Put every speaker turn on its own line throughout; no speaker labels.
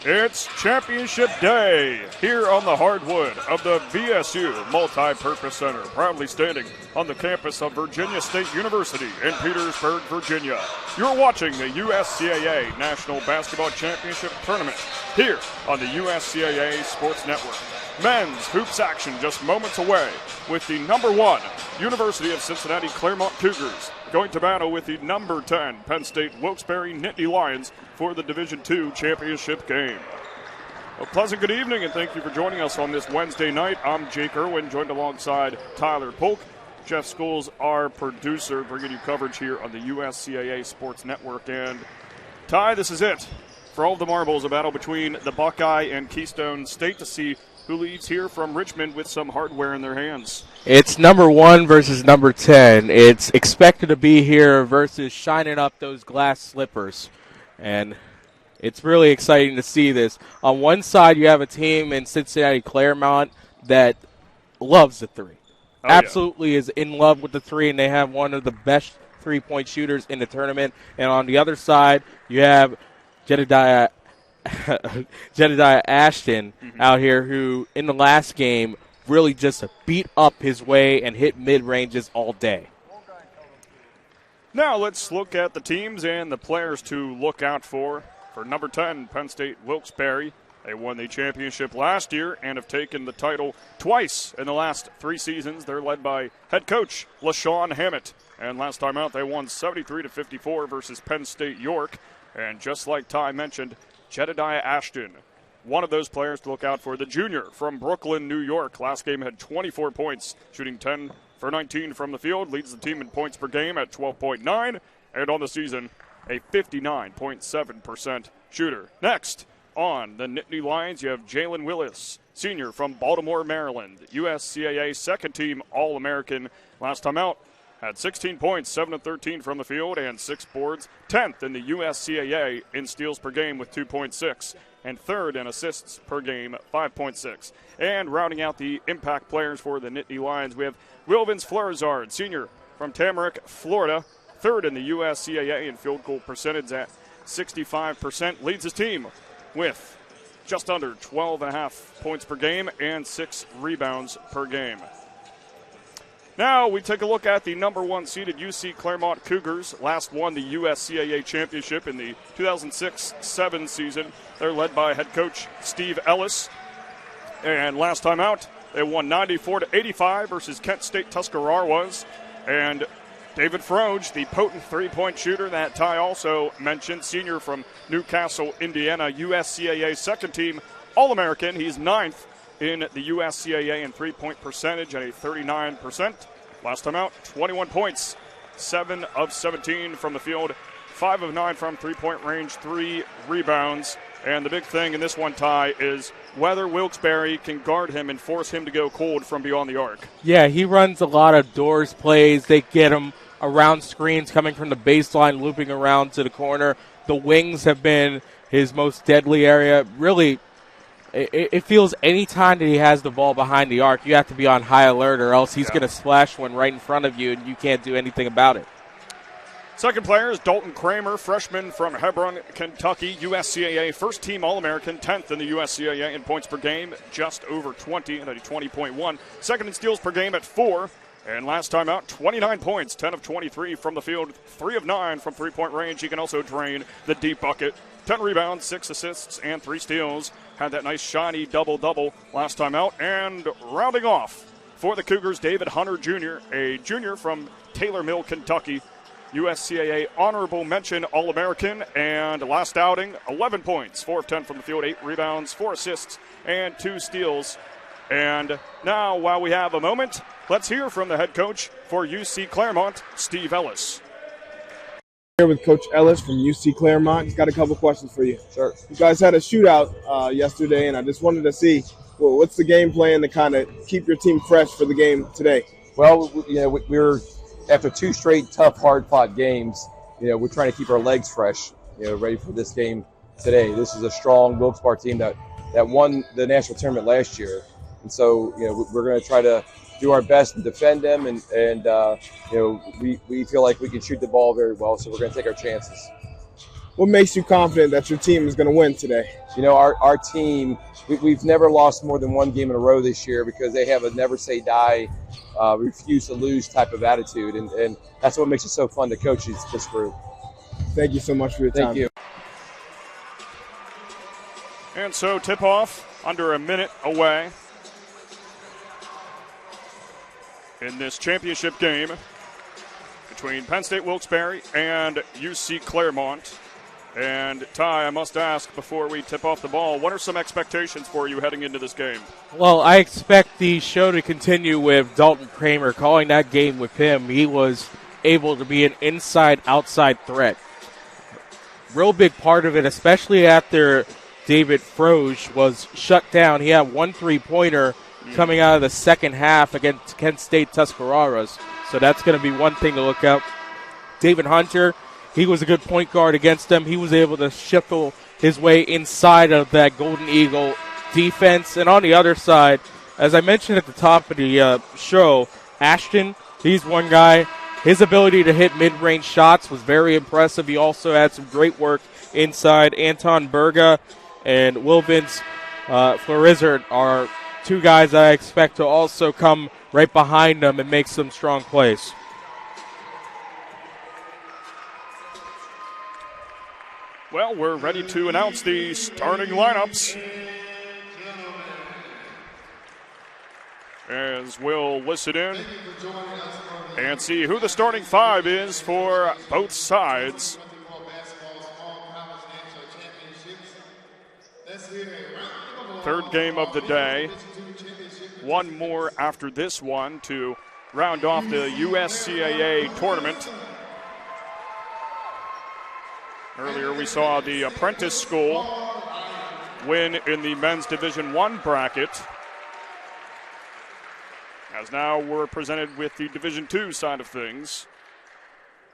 It's Championship Day here on the hardwood of the VSU Multi-Purpose Center, proudly standing on the campus of Virginia State University in Petersburg, Virginia. You're watching the USCAA National Basketball Championship Tournament here on the USCAA Sports Network. Men's hoops action just moments away with the number 1 University of Cincinnati Claremont Cougars going to battle with the number 10 Penn State Wilkes-Barre Nittany Lions for the Division II championship game. A pleasant good evening, and thank you for joining us on this Wednesday night. I'm Jake Irwin, joined alongside Tyler Polk. Jeff Scholes, our producer, bringing you coverage here on the USCAA Sports Network. And Ty, this is it. For all of the marbles, a battle between the Buckeye and Keystone State to see who leads here from Richmond with some hardware in their hands.
It's number 1 versus number 10. It's expected to be here versus shining up those glass slippers. And it's really exciting to see this. On one side, you have a team in Cincinnati Claremont that loves the three. Absolutely is in love with the three, and they have one of the best three-point shooters in the tournament. And on the other side, you have Jedediah Ashton out here, who in the last game really just beat up his way and hit mid-ranges all day.
Now let's look at the teams and the players to look out for. For number 10, Penn State Wilkes-Barre, they won the championship last year and have taken the title twice in the last 3 seasons. They're led by head coach LaShawn Hammett. And last time out, they won 73-54 versus Penn State York. And just like Ty mentioned, Jedediah Ashton, one of those players to look out for. The junior from Brooklyn, New York. Last game had 24 points, shooting 10 for 19 from the field. Leads the team in points per game at 12.9. And on the season, a 59.7% shooter. Next, on the Nittany Lions, you have Jalen Willis, senior from Baltimore, Maryland. USCAA second-team All-American. Last time out, had 16 points, 7 of 13 from the field, and 6 boards. 10th in the USCAA in steals per game with 2.6, and 3rd in assists per game, 5.6. And rounding out the impact players for the Nittany Lions, we have Wilvins Florizard, senior from Tamarack, Florida. 3rd in the USCAA in field goal percentage at 65%. Leads his team with just under 12.5 points per game and 6 rebounds per game. Now we take a look at the number 1 seeded UC Claremont Cougars. Last won the USCAA championship in the 2006-07 season. They're led by head coach Steve Ellis. And last time out, they won 94-85 versus Kent State Tuscarawas. And David Froge, the potent three-point shooter that Ty also mentioned, senior from Newcastle, Indiana, USCAA second-team All-American. He's 9th in the USCAA in three-point percentage at a 39%. Last time out, 21 points, 7 of 17 from the field, 5 of 9 from three-point range, 3 rebounds. And the big thing in this one, Ty, is whether Wilkes-Barre can guard him and force him to go cold from beyond the arc.
Yeah, he runs a lot of doors plays. They get him around screens coming from the baseline, looping around to the corner. The wings have been his most deadly area. Really, it feels any time that he has the ball behind the arc, you have to be on high alert, or else he's going to splash one right in front of you, and you can't do anything about it.
Second player is Dalton Kramer, freshman from Hebron, Kentucky, USCAA first-team All-American, 10th in the USCAA in points per game, just over 20 at a 20.1. Second in steals per game at 4. And last time out, 29 points, 10 of 23 from the field, 3 of 9 from three-point range. He can also drain the deep bucket. 10 rebounds, 6 assists, and 3 steals. Had that nice shiny double-double last time out. And rounding off for the Cougars, David Hunter Jr., a junior from Taylor Mill, Kentucky. USCAA honorable mention All-American, and last outing, 11 points, 4 of 10 from the field, 8 rebounds, 4 assists, and 2 steals. And now, while we have a moment, let's hear from the head coach for UC Claremont, Steve Ellis.
Here with Coach Ellis from UC Claremont. He's got a couple questions for you. Sure. You guys had a shootout yesterday, and I just wanted to see, what's the game plan to kind of keep your team fresh for the game today?
Well, we're after 2 straight tough, hard-fought games. We're trying to keep our legs fresh, ready for this game today. This is a strong Wilkes-Barre team that won the national tournament last year. And so, we're going to try to do our best and defend them, and we feel like we can shoot the ball very well, so we're going to take our chances.
What makes you confident that your team is going to win today?
You know, our team, we've never lost more than one game in a row this year because they have a never say die, refuse to lose type of attitude. And that's what makes it so fun to coach this group.
Thank you so much for your time.
Thank you.
And so tip-off under a minute away in this championship game between Penn State Wilkes-Barre and UC Claremont. And Ty, I must ask before we tip off the ball, what are some expectations for you heading into this game?
Well, I expect the show to continue with Dalton Kramer. Calling that game with him, he was able to be an inside-outside threat. Real big part of it, especially after David Froge was shut down. He had 1 3-pointer coming out of the second half against Kent State Tuscarawas. So that's going to be one thing to look out. David Hunter, he was a good point guard against them. He was able to shuffle his way inside of that Golden Eagle defense. And on the other side, as I mentioned at the top of the show, Ashton, he's one guy. His ability to hit mid-range shots was very impressive. He also had some great work inside. Anton Berga and Wilvins Florizard are two guys that I expect to also come right behind them and make some strong plays.
Well, we're ready to announce the starting lineups. As we'll listen in and see who the starting five is for both sides. Third game of the day. One more after this one to round off the USCAA tournament. Earlier we saw the Apprentice School win in the men's Division I bracket. As now we're presented with the Division II side of things.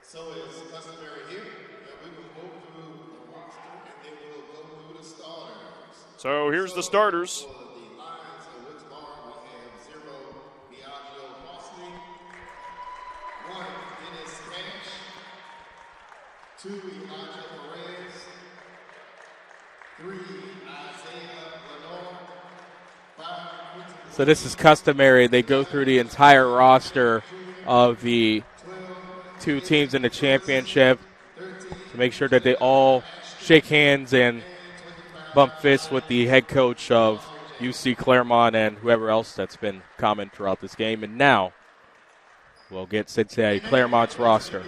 So it's customary here that we will go through the roster and then we'll go through the starters.
So here's the starters.
For the Lions of Wilkes-Barre, we have 0, Biagio Boston, 1, Dennis Cash, 2, Elijah Perez, 3, Isaiah Lenore, 5,
So this is customary. They go through the entire roster of the two teams in the championship to make sure that they all shake hands and bump fists with the head coach of UC Claremont and whoever else that's been common throughout this game. And now we'll get Cincinnati Claremont's roster.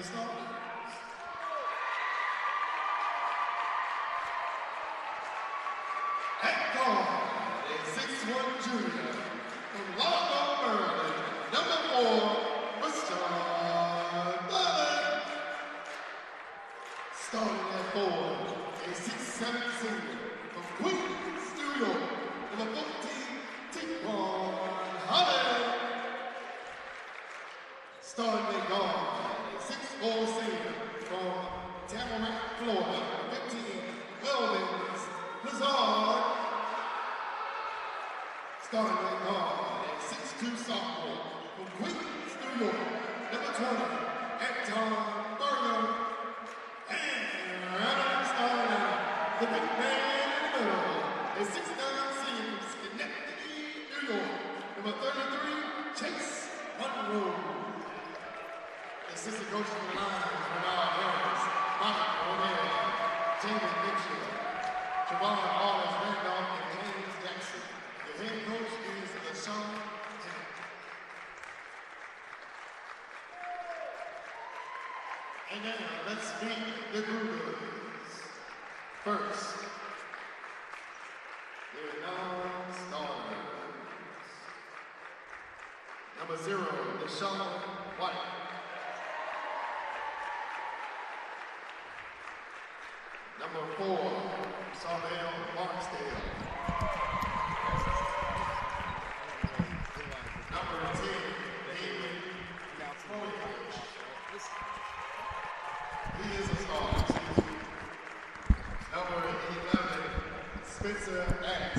And now, let's meet the Cougars. First, their non-starters. Number 0, Deshaun White. Number 4, Samuel Barksdale. Number 10, David Froge. He is a star. Number 11, Spencer X.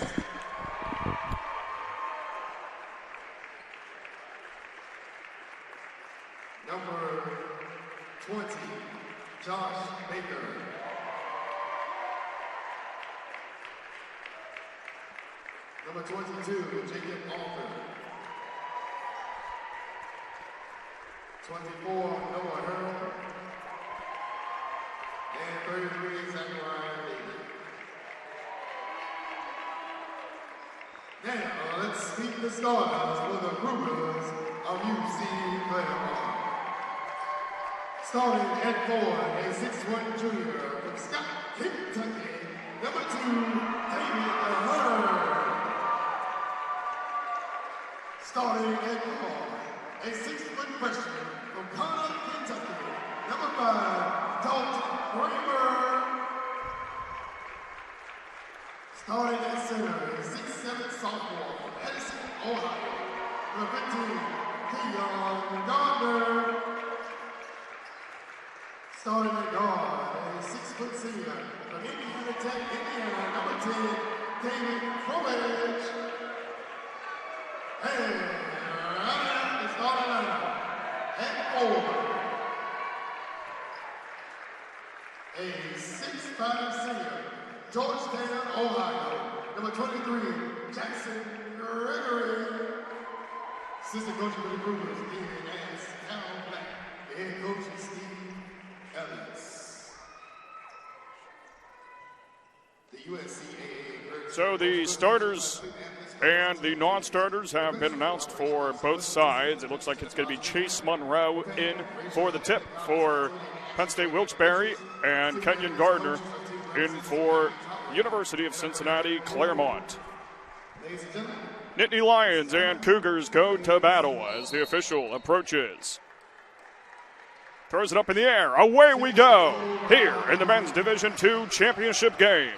Number 20, Josh Baker. Number 22, Jacob Alford. 24, Noah Hurl. And 33, Zachariah David. Now, let's meet the starters for the Cougars of UC Claremont. Starting at 4, a 6'1" junior from Scott, Kentucky, number 2, David Hurd. Starting at 4, a 6-foot freshman from Claremont, Kentucky, number 5, Dalton Kramer. Starting at center, a 6'7" sophomore from Edison, Ohio, number 15, Keon Gardner. Starting at guard, a 6-foot senior from Indiana Tech, Indiana, number 10, David Crowledge. And running out the starting lineup at 4, a 6'5" senior, Georgetown, Ohio, number 23, Jackson Gregory. Assistant coach for the Cougars, Dean as Cal Black. The head coach is Steve Ellis. The USCAA.
So the starters and the non-starters have been announced for both sides. It looks like it's going to be Chase Monroe in for the tip for Penn State Wilkes-Barre and Kenyon Gardner in for University of Cincinnati Claremont. Nittany Lions and Cougars go to battle as the official approaches. Throws it up in the air. Away we go here in the men's Division II championship game.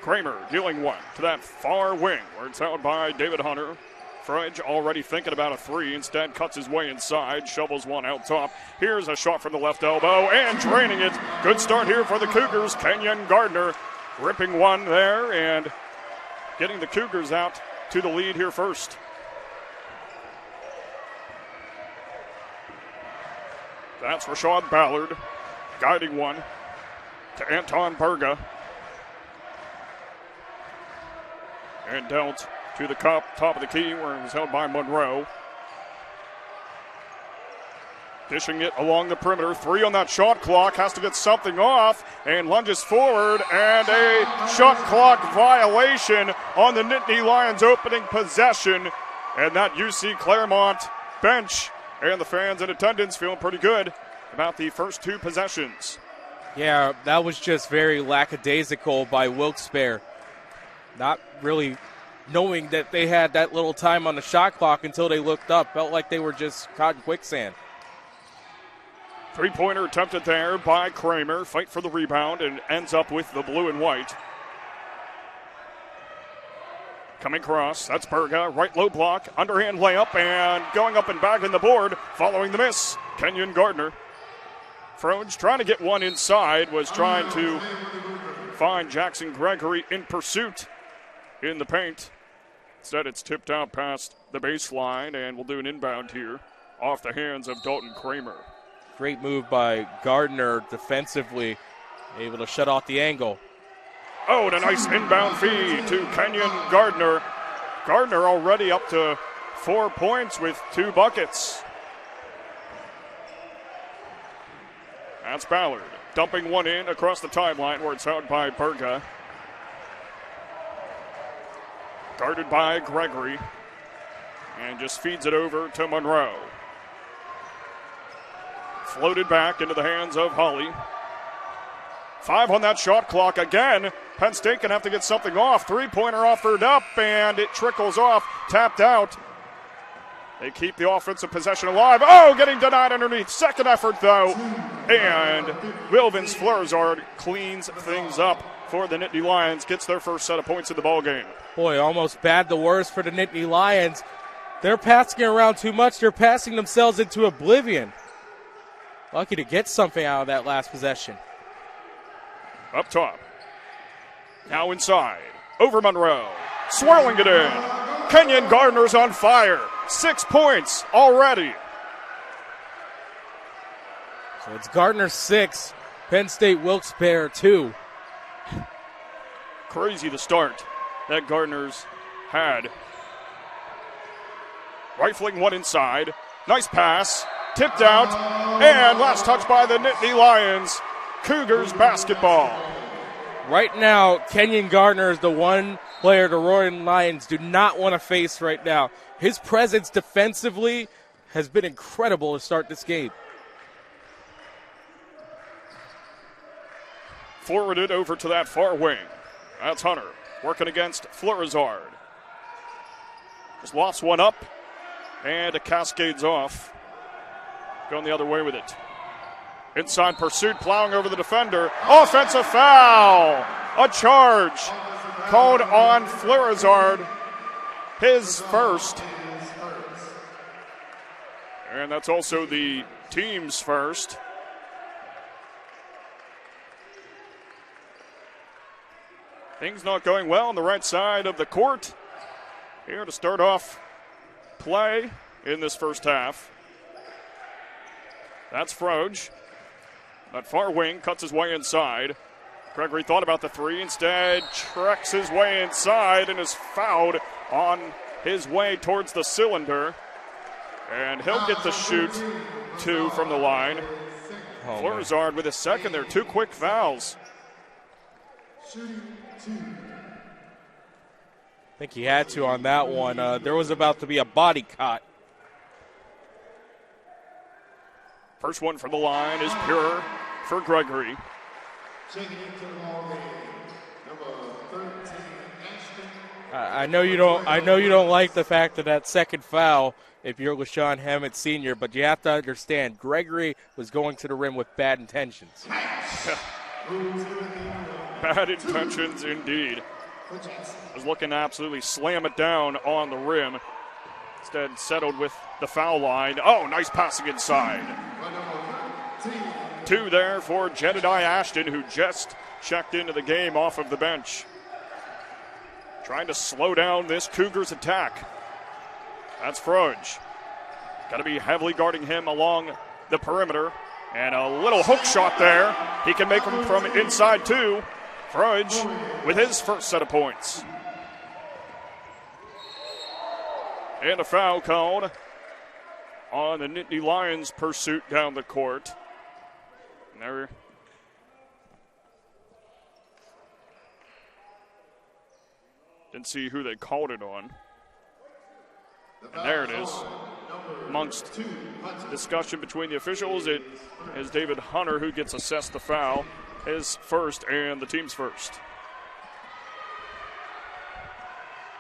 Kramer dealing one to that far wing where it's held by David Hunter. Fudge already thinking about a three. Instead cuts his way inside, shovels one out top. Here's a shot from the left elbow and draining it. Good start here for the Cougars. Kenyon Gardner ripping one there and getting the Cougars out to the lead here first. That's Rashad Ballard guiding one to Anton Berga. And dealt to the top of the key where it was held by Monroe. Dishing it along the perimeter. 3 on that shot clock. Has to get something off and lunges forward. And a shot clock violation on the Nittany Lions opening possession. And that UC Claremont bench and the fans in attendance feeling pretty good about the first 2 possessions.
Yeah, that was just very lackadaisical by Wilkes-Barre. Not really knowing that they had that little time on the shot clock until they looked up. Felt like they were just caught in quicksand.
3-pointer attempted there by Kramer. Fight for the rebound and ends up with the blue and white. Coming across, that's Berga. Right low block, underhand layup, and going up and back in the board. Following the miss, Kenyon Gardner. Froge trying to get one inside, was trying to find Jackson Gregory in pursuit in the paint. Instead, it's tipped out past the baseline, and we'll do an inbound here off the hands of Dalton Kramer.
Great move by Gardner defensively, able to shut off the angle.
Oh, and a nice inbound feed to Kenyon Gardner. Gardner already up to 4 points with 2 buckets. That's Ballard dumping one in across the timeline where it's held by Berga. Guarded by Gregory. And just feeds it over to Monroe. Floated back into the hands of Holly. 5 on that shot clock again. Penn State can have to get something off. 3-pointer offered up, and it trickles off. Tapped out. They keep the offensive possession alive. Oh, getting denied underneath. Second effort, though. And Wilvins Fleurzard cleans things up for the Nittany Lions. Gets their first set of points in the ballgame.
Boy, almost bad the worst for the Nittany Lions. They're passing around too much. They're passing themselves into oblivion. Lucky to get something out of that last possession.
Up top. Now inside. Over Monroe. Swirling it in. Kenyon Gardner's on fire. 6 points already.
So it's Gardner 6, Penn State Wilkes-Barre 2.
crazy the start that Gardner's had. Rifling one inside. Nice pass. Tipped out. And last touch by the Nittany Lions. Cougars basketball.
Right now, Kenyon Gardner is the one player the Roaring Lions do not want to face right now. His presence defensively has been incredible to start this game.
Forwarded over to that far wing. That's Hunter working against Fleurizard. Just lost one up, and it cascades off. Going the other way with it. Inside pursuit, plowing over the defender. Offensive foul! A charge called on Fleurizard. His first. And that's also the team's first. Things not going well on the right side of the court. Here to start off play in this first half. That's Froge. That far wing cuts his way inside. Gregory thought about the three, instead treks his way inside and is fouled on his way towards the cylinder. And he'll get the shoot two from the line. Fleurizard with his second there, 2 quick fouls.
I think he had to on that one. There was about to be a body cut.
First one from the line is pure for Gregory.
I know you don't like the fact that second foul if you're LaShawn Hammett Sr., but you have to understand Gregory was going to the rim with bad intentions.
Bad intentions indeed. Was looking to absolutely slam it down on the rim. Instead settled with the foul line. Oh, nice passing inside. 2 there for Jedediah Ashton, who just checked into the game off of the bench. Trying to slow down this Cougars attack. That's Froge. Got to be heavily guarding him along the perimeter. And a little hook shot there. He can make them from inside too. Froge with his first set of points. And a foul called on the Nittany Lions pursuit down the court. And there didn't see who they called it on. And there it is. Amongst discussion between the officials, it is David Hunter who gets assessed the foul. His first and the team's first.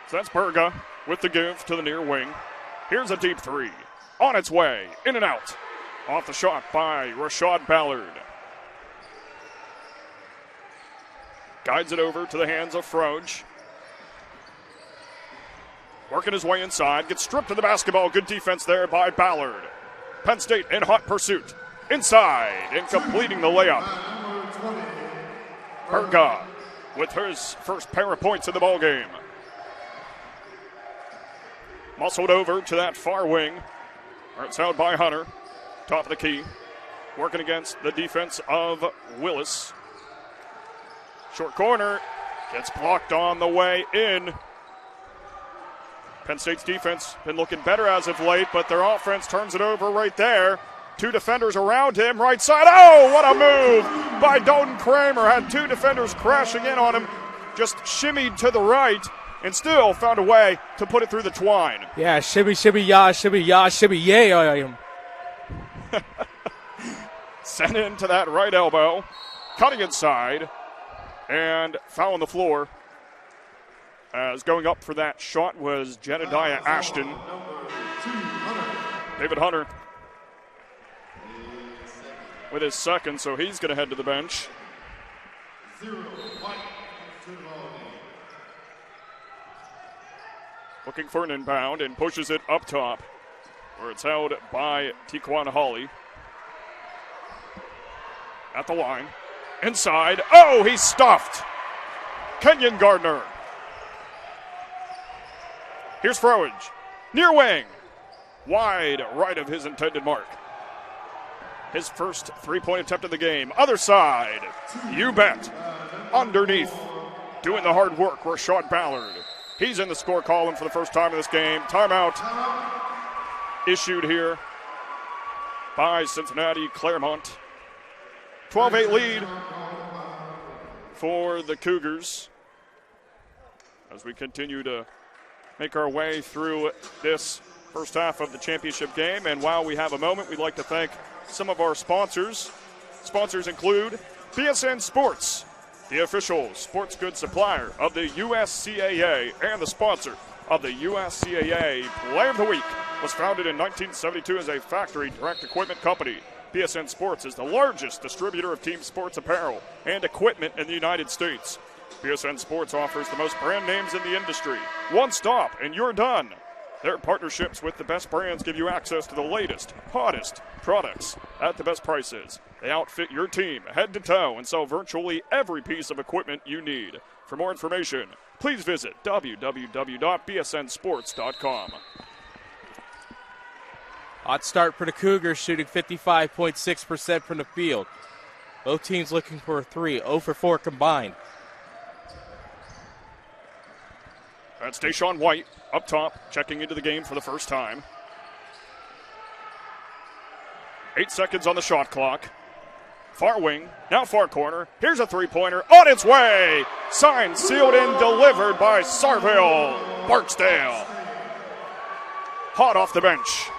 So that's Berga with the give to the near wing. Here's a deep three. On its way. In and out. Off the shot by Rashad Ballard. Guides it over to the hands of Froge. Working his way inside. Gets stripped of the basketball. Good defense there by Ballard. Penn State in hot pursuit. Inside and completing the layup. Berga with his first pair of points in the ballgame. Muscled over to that far wing. Where it's held by Hunter. Top of the key. Working against the defense of Willis. Short corner. Gets blocked on the way in. Penn State's defense been looking better as of late, but their offense turns it over right there. 2 defenders around him, right side. Oh, what a move by Dalton Kramer. Had 2 defenders crashing in on him. Just shimmied to the right and still found a way to put it through the twine.
Yeah, shimmy, shimmy, ya, shimmy, yay.
Sent into that right elbow. Cutting inside. And foul on the floor. As going up for that shot was Jedediah Ashton. David Hunter with his second, so he's going to head to the bench. Looking for an inbound and pushes it up top, where it's held by Tiquan Hawley. At the line. Inside. Oh, he's stuffed. Kenyon Gardner. Here's Froge. Near wing. Wide right of his intended mark. His first three-point attempt of the game. Other side. You bet. Underneath. doing the hard work, Rashad Ballard. He's in the score column for the first time in this game. Timeout issued here by Cincinnati Claremont. 12-8 lead for the Cougars as we continue to make our way through this first half of the championship game. And while we have a moment, we'd like to thank some of our sponsors. Sponsors include BSN Sports, the official sports goods supplier of the USCAA and the sponsor of the USCAA Player of the Week. Was founded in 1972 as a factory direct equipment company. BSN Sports is the largest distributor of team sports apparel and equipment in the United States. BSN Sports offers the most brand names in the industry. One stop and you're done. Their partnerships with the best brands give you access to the latest, hottest products at the best prices. They outfit your team head to toe and sell virtually every piece of equipment you need. For more information, please visit www.bsnsports.com.
Hot start for the Cougars, shooting 55.6% from the field. Both teams looking for a 3, 0 for 4 combined.
That's Deshaun White up top, checking into the game for the first time. 8 seconds on the shot clock. Far wing, now far corner. Here's a three-pointer on its way. Signed, sealed, and delivered by Sarville Barksdale. Hot off the bench.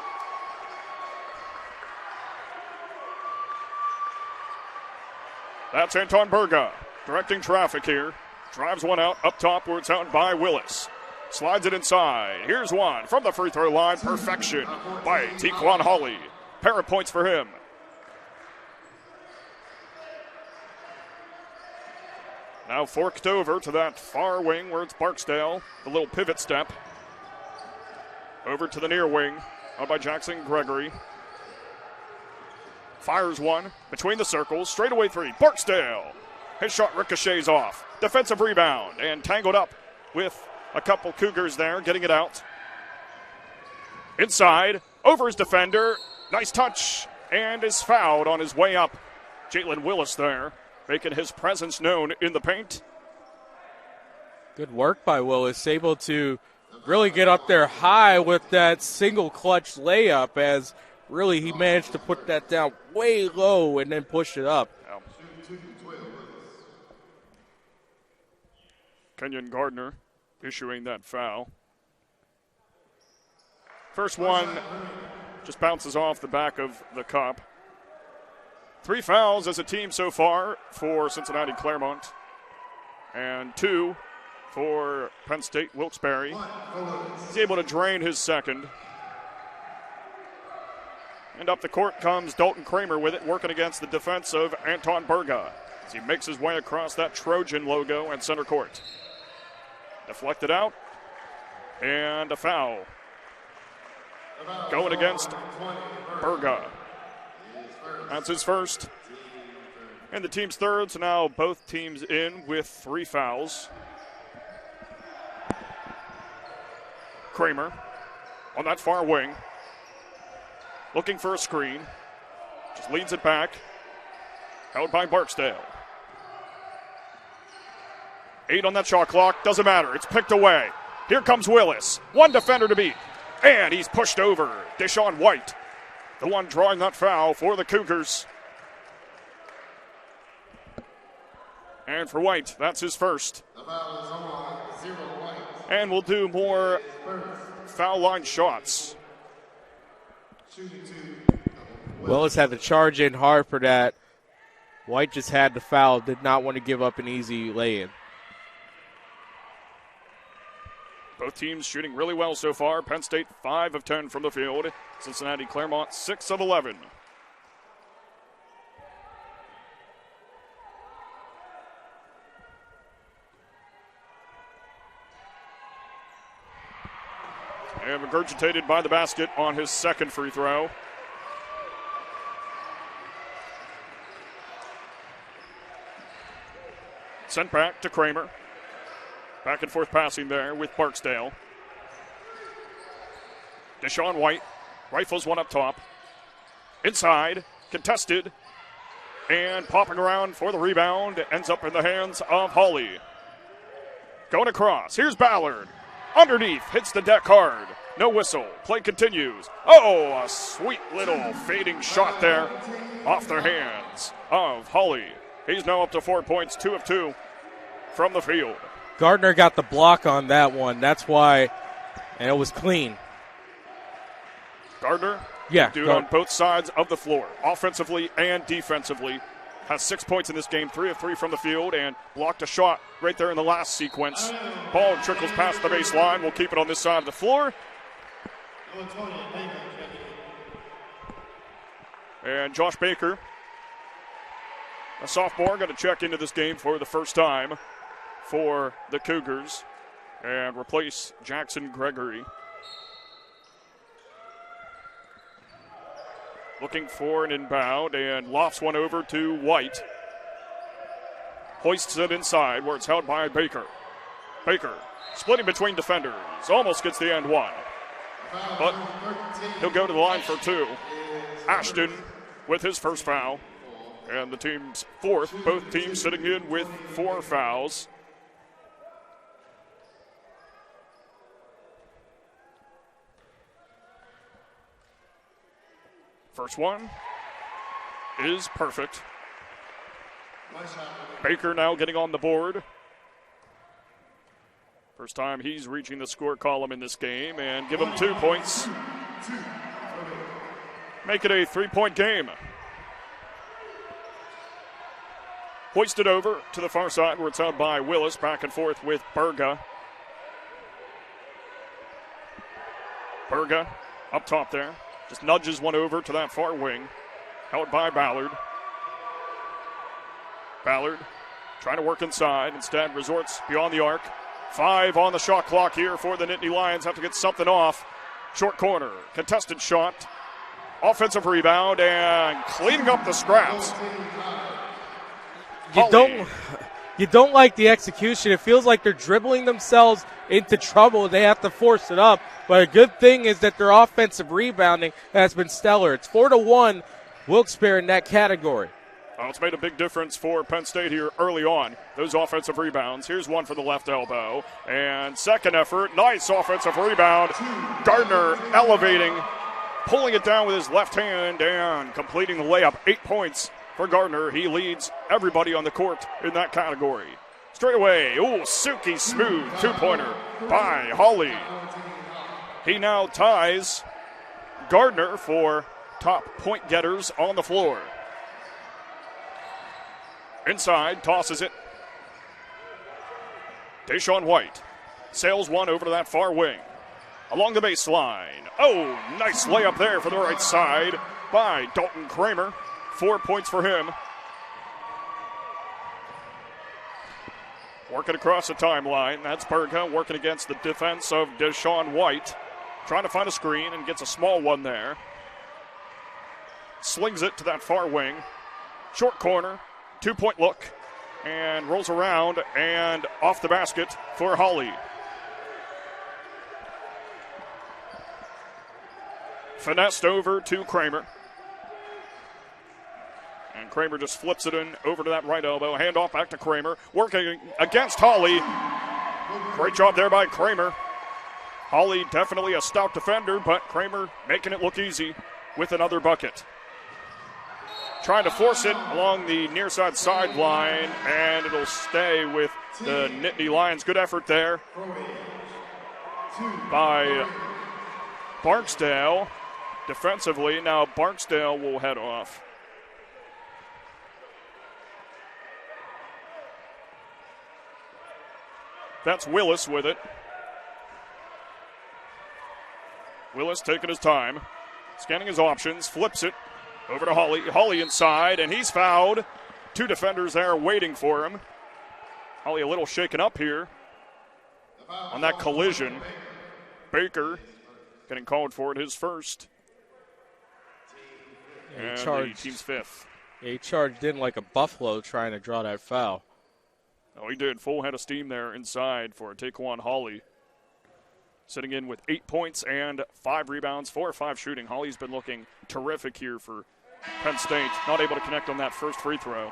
That's Anton Berga directing traffic here. Drives one out up top where it's out by Willis. Slides it inside. Here's one from the free throw line. Perfection by Tequan Hawley. Pair of points for him. Now forked over to that far wing where it's Barksdale. The little pivot step. Over to the near wing. Out by Jackson Gregory. Fires one between the circles. Straightaway three. Barksdale. His shot ricochets off. Defensive rebound and tangled up with a couple Cougars there, getting it out. Inside, over his defender. Nice touch and is fouled on his way up. Jalen Willis there, making his presence known in the paint.
Good work by Willis, able to really get up there high with that single clutch layup, as really he managed to put that down way low and then push it up.
Kenyon Gardner issuing that foul. First one just bounces off the back of the cup. 3 fouls as a team so far for Cincinnati Claremont, and 2 for Penn State Wilkes-Barre. He's able to drain his second. And up the court comes Dalton Kramer with it, working against the defense of Anton Berga as he makes his way across that Trojan logo and center court. Deflected out, and a foul going against Berga. That's his first. And the team's third, so now both teams in with 3 fouls. Kramer on that far wing, looking for a screen. Just leads it back. Held by Barksdale. 8 on that shot clock. Doesn't matter. It's picked away. Here comes Willis. One defender to beat. And he's pushed over. Deshaun White, the one drawing that foul for the Cougars. And for White, that's his first. And we'll do more foul line shots.
Willis had to charge in hard for that. White just had the foul, did not want to give up an easy lay-in.
Both teams shooting really well so far. Penn State 5 of 10 from the field. Cincinnati Claremont 6 of 11. And regurgitated by the basket on his second free throw. Sent back to Kramer. Back and forth passing there with Barksdale. Deshaun White rifles one up top. Inside, contested, and popping around for the rebound. Ends up in the hands of Hawley. Going across. Here's Ballard. Underneath. Hits the deck hard. No whistle. Play continues. Oh, a sweet little fading shot there off the hands of Hawley. He's now up to 4 points, 2 of 2 from the field.
Gardner got the block on that one. That's why, and it was clean.
Gardner,
yeah,
dude on both sides of the floor, offensively and defensively. Has 6 points in this game, 3 of 3 from the field, and blocked a shot right there in the last sequence. Ball trickles past the baseline. We'll keep it on this side of the floor. And Josh Baker, a sophomore, going to check into this game for the first time for the Cougars and replace Jackson Gregory. Looking for an inbound and lofts one over to White. Hoists it inside where it's held by Baker. Baker splitting between defenders. Almost gets the end one. But he'll go to the line for 2. Ashton with his first foul. And the team's 4th. Both teams sitting in with 4 fouls. First one is perfect. Baker now getting on the board. First time he's reaching the score column in this game, and give him 2 points. Make it a 3-point game. Hoisted over to the far side where it's held by Willis, back and forth with Berga. Berga up top there. Just nudges one over to that far wing. Held by Ballard. Ballard trying to work inside. Instead resorts beyond the arc. 5 on the shot clock here for the Nittany Lions. Have to get something off. Short corner. Contested shot. Offensive rebound and cleaning up the scraps.
You don't like the execution. It feels like they're dribbling themselves into trouble. They have to force it up. But a good thing is that their offensive rebounding has been stellar. It's 4-1 Wilkes-Barre in that category.
Well, it's made a big difference for Penn State here early on. Those offensive rebounds. Here's one for the left elbow. And second effort. Nice offensive rebound. Gardner elevating, pulling it down with his left hand and completing the layup. 8 points for Gardner. He leads everybody on the court in that category. Straight away. Ooh, silky smooth 2-pointer by Hawley. He now ties Gardner for top point getters on the floor. Inside, tosses it. Deshaun White sails one over to that far wing. Along the baseline. Oh, nice layup there for the right side by Dalton Kramer. 4 points for him. Working across the timeline. That's Berga working against the defense of Deshaun White. Trying to find a screen and gets a small one there. Slings it to that far wing. Short corner. 2-point look. And rolls around and off the basket for Hawley. Finessed over to Kramer. And Kramer just flips it in over to that right elbow. Handoff back to Kramer. Working against Hawley. Great job there by Kramer. Hawley definitely a stout defender, but Kramer making it look easy with another bucket. Trying to force it along the near side sideline, and it'll stay with the Nittany Lions. Good effort there by Barksdale defensively. Now Barksdale will head off. That's Willis with it. Willis taking his time, scanning his options, flips it over to Hawley. Hawley inside, and he's fouled. 2 defenders there waiting for him. Hawley a little shaken up here on that collision. Baker getting called for it, his first. And the team's 5th.
Yeah, he charged in like a buffalo trying to draw that foul.
Oh, he did. Full head of steam there inside for Taquan Hawley. Sitting in with 8 points and 5 rebounds, 4 or 5 shooting. Hawley's been looking terrific here for Penn State. Not able to connect on that first free throw.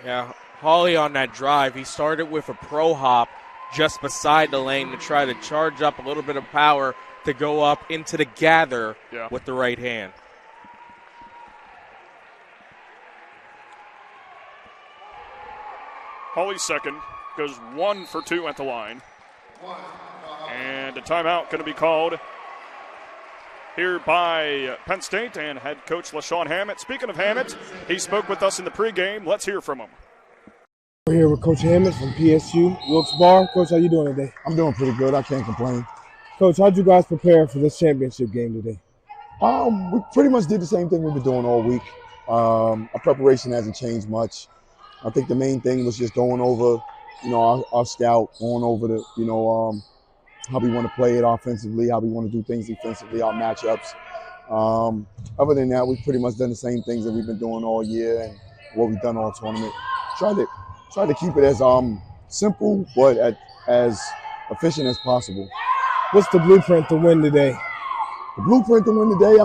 Yeah, Hawley on that drive, he started with a pro hop, just beside the lane to try to charge up a little bit of power to go up into the gather with the right hand.
Hawley's second, goes 1 for 2 at the line. And a timeout going to be called here by Penn State and head coach LaShawn Hammett. Speaking of Hammett, he spoke with us in the pregame. Let's hear from him.
We're here with Coach Hammett from PSU, Wilkes-Barre. Coach, how you doing today?
I'm doing pretty good. I can't complain.
Coach, how'd you guys prepare for this championship game today?
We pretty much did the same thing we've been doing all week. Our preparation hasn't changed much. I think the main thing was just going over, our scout, going over the, how we want to play it offensively, how we want to do things defensively, our matchups. Other than that, we've pretty much done the same things that we've been doing all year and what we've done all tournament. Try to keep it as simple but as efficient as possible.
What's the blueprint to win today?
The blueprint to win today,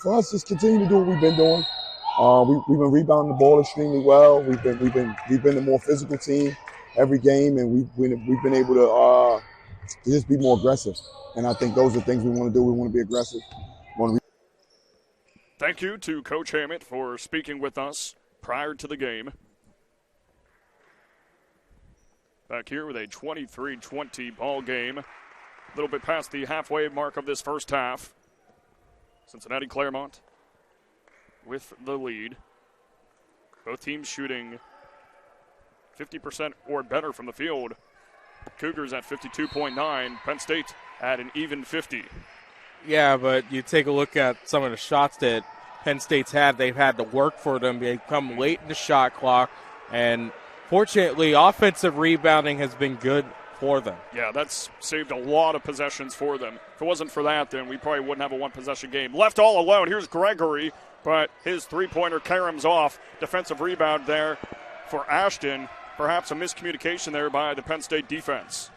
for us, just continue to do what we've been doing. We've been rebounding the ball extremely well. We've been the more physical team every game, and we've been able to just be more aggressive. And I think those are things we want to do. We want to be aggressive.
Thank you to Coach Hammett for speaking with us prior to the game. Back here with a 23-20 ball game. A little bit past the halfway mark of this first half. Cincinnati Claremont with the lead. Both teams shooting 50% or better from the field. Cougars at 52.9. Penn State at an even 50.
Yeah, but you take a look at some of the shots that Penn State's had. They've had to work for them. They come late in the shot clock, and fortunately, offensive rebounding has been good for them.
Yeah, that's saved a lot of possessions for them. If it wasn't for that, then we probably wouldn't have a one-possession game. Left all alone. Here's Gregory, but his three-pointer caroms off. Defensive rebound there for Ashton. Perhaps a miscommunication there by the Penn State defense.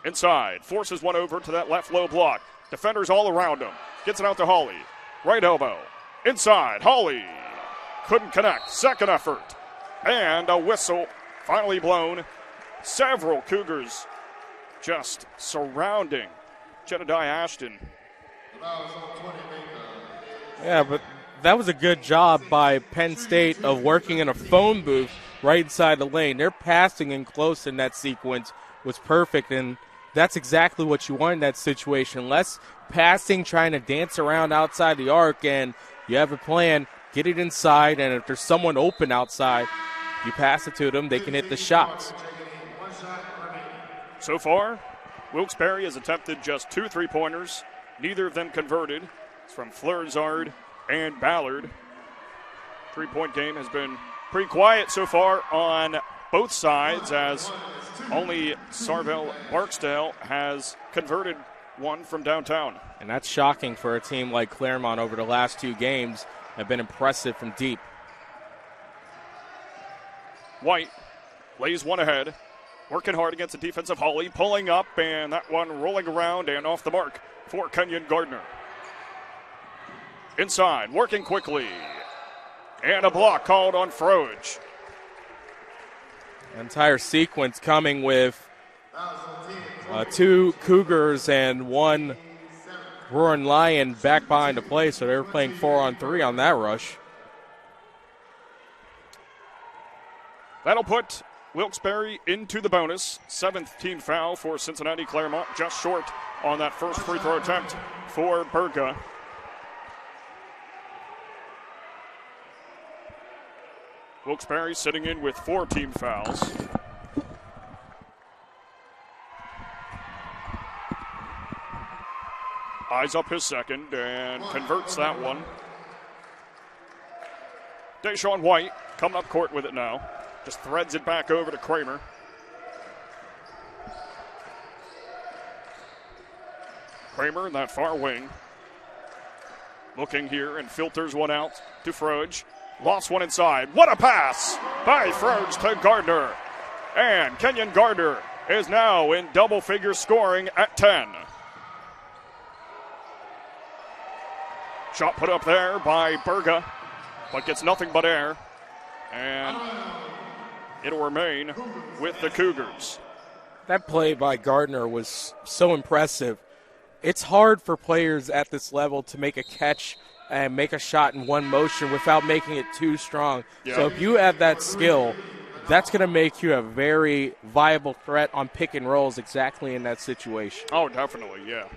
Inside, forces one over to that left low block. Defenders all around him. Gets it out to Hawley. Right elbow. Inside, Hawley. Couldn't connect. Second effort. And a whistle finally blown. Several Cougars just surrounding Jedediah Ashton.
Yeah, but that was a good job by Penn State of working in a phone booth right inside the lane. Their passing in close in that sequence was perfect, and that's exactly what you want in that situation. Less passing, trying to dance around outside the arc, and you have a plan, get it inside, and if there's someone open outside, you pass it to them, they can hit the shots.
So far, Wilkes-Barre has attempted just 2 3-pointers. Neither of them converted. It's from Fleurzard and Ballard. 3-point game has been pretty quiet so far on both sides, as only Sarvel Barksdale has converted one from downtown.
And that's shocking for a team like Claremont over the last 2 games. Have been impressive from deep.
White lays one ahead, working hard against the defensive Hawley, pulling up, and that one rolling around and off the mark for Kenyon Gardner. Inside, working quickly, and a block called on Froge.
Entire sequence coming with 2 Cougars and 1 Roaring Lion back behind the play, so they were playing 4-on-3 on that rush.
That'll put Wilkes-Barre into the bonus. 7th team foul for Cincinnati Claremont, just short on that first free throw attempt for Berga. Wilkes-Barre sitting in with 4 team fouls. Eyes up his second and converts that one. Deshaun White coming up court with it now. Just threads it back over to Kramer. Kramer in that far wing. Looking here and filters one out to Froge. Lost one inside. What a pass by Froge to Gardner. And Kenyon Gardner is now in double figure scoring at 10. Shot put up there by Berga, but gets nothing but air. And it'll remain with the Cougars.
That play by Gardner was so impressive. It's hard for players at this level to make a catch and make a shot in one motion without making it too strong.
Yeah.
So if you have that skill, that's going to make you a very viable threat on pick and rolls exactly in that situation.
Oh, definitely, yeah.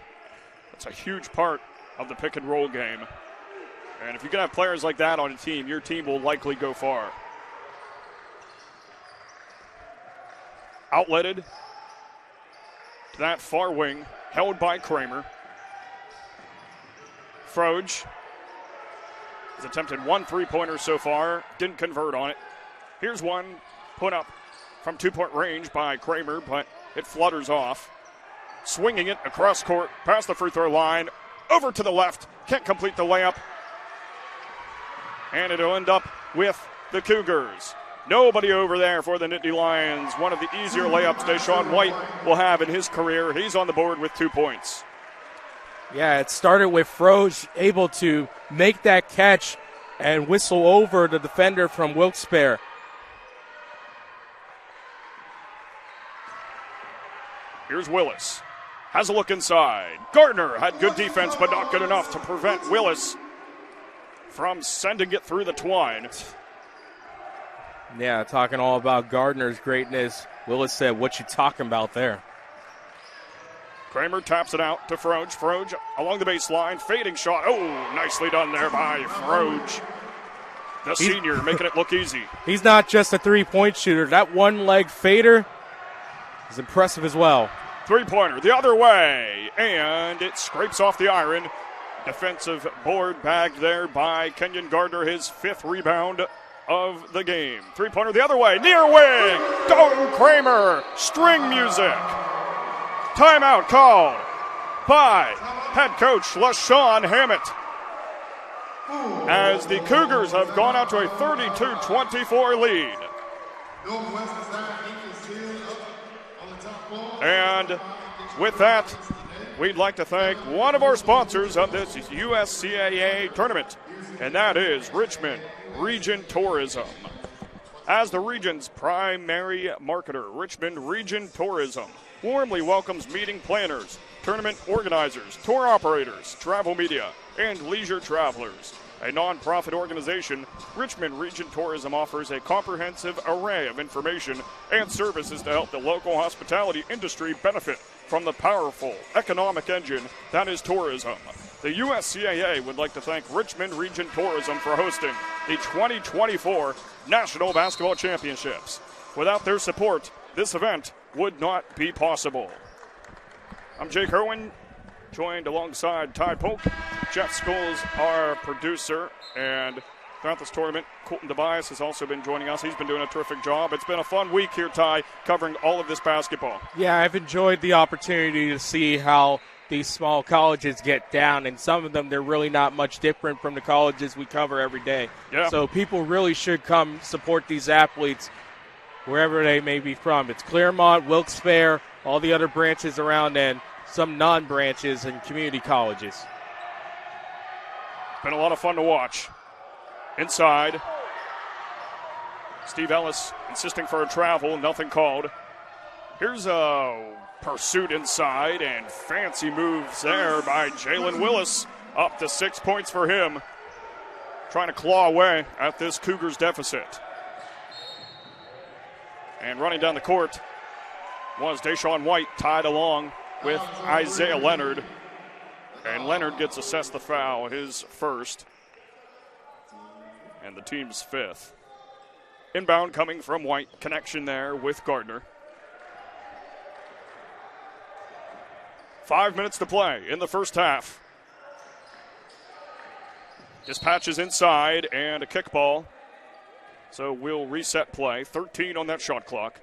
That's a huge part of the pick and roll game. And if you can have players like that on a team, your team will likely go far. Outletted to that far wing, held by Kramer. Froge has attempted 1 3-pointer so far, didn't convert on it. Here's one put up from 2-point range by Kramer, but it flutters off. Swinging it across court, past the free throw line, over to the left, can't complete the layup. And it'll end up with the Cougars. Nobody over there for the Nittany Lions. One of the easier layups Deshaun White will have in his career. He's on the board with 2 points.
Yeah, it started with Froge able to make that catch and whistle over the defender from Wilkes-Barre.
Here's Willis. Has a look inside. Gardner had good defense, but not good enough to prevent Willis from sending it through the twine.
Yeah, talking all about Gardner's greatness. Willis said, what you talking about there?
Kramer taps it out to Froge. Froge along the baseline, fading shot. Oh, nicely done there by Froge. The senior making it look easy.
He's not just a three-point shooter. That one-leg fader is impressive as well.
Three-pointer the other way, and it scrapes off the iron. Defensive board bagged there by Kenyon Gardner, his 5th rebound of the game. Three-pointer the other way, near wing. Dalton Kramer, string music. Timeout called by head coach LaShawn Hammett, as the Cougars have gone out to a 32-24 lead. And with that, we'd like to thank one of our sponsors of this USCAA tournament, and that is Richmond Region Tourism. As the region's primary marketer, Richmond Region Tourism warmly welcomes meeting planners, tournament organizers, tour operators, travel media, and leisure travelers. A non-profit organization, Richmond Region Tourism offers a comprehensive array of information and services to help the local hospitality industry benefit from the powerful economic engine that is tourism. The USCAA would like to thank Richmond Region Tourism for hosting the 2024 National Basketball Championships. Without their support, this event would not be possible. I'm Jake Irwin, joined alongside Ty Polk. Jeff Scholes, our producer, and throughout this tournament, Colton Tobias has also been joining us. He's been doing a terrific job. It's been a fun week here, Ty, covering all of this basketball.
Yeah, I've enjoyed the opportunity to see how these small colleges get down, and some of them, they're really not much different from the colleges we cover every day.
Yeah.
So people really should come support these athletes wherever they may be from. It's Claremont, Wilkes-Barre, all the other branches around, and some non-branches and community colleges.
Been a lot of fun to watch. Inside, Steve Ellis insisting for a travel, nothing called. Here's a pursuit inside, and fancy moves there by Jalen Willis. Up to 6 points for him. Trying to claw away at this Cougars deficit. And running down the court was Deshaun White, tied along with Isaiah Leonard. And Leonard gets assessed the foul, his first, and the team's 5th. Inbound coming from White, connection there with Gardner. 5 minutes to play in the first half. Dispatches inside and a kickball. So we'll reset play. 13 on that shot clock.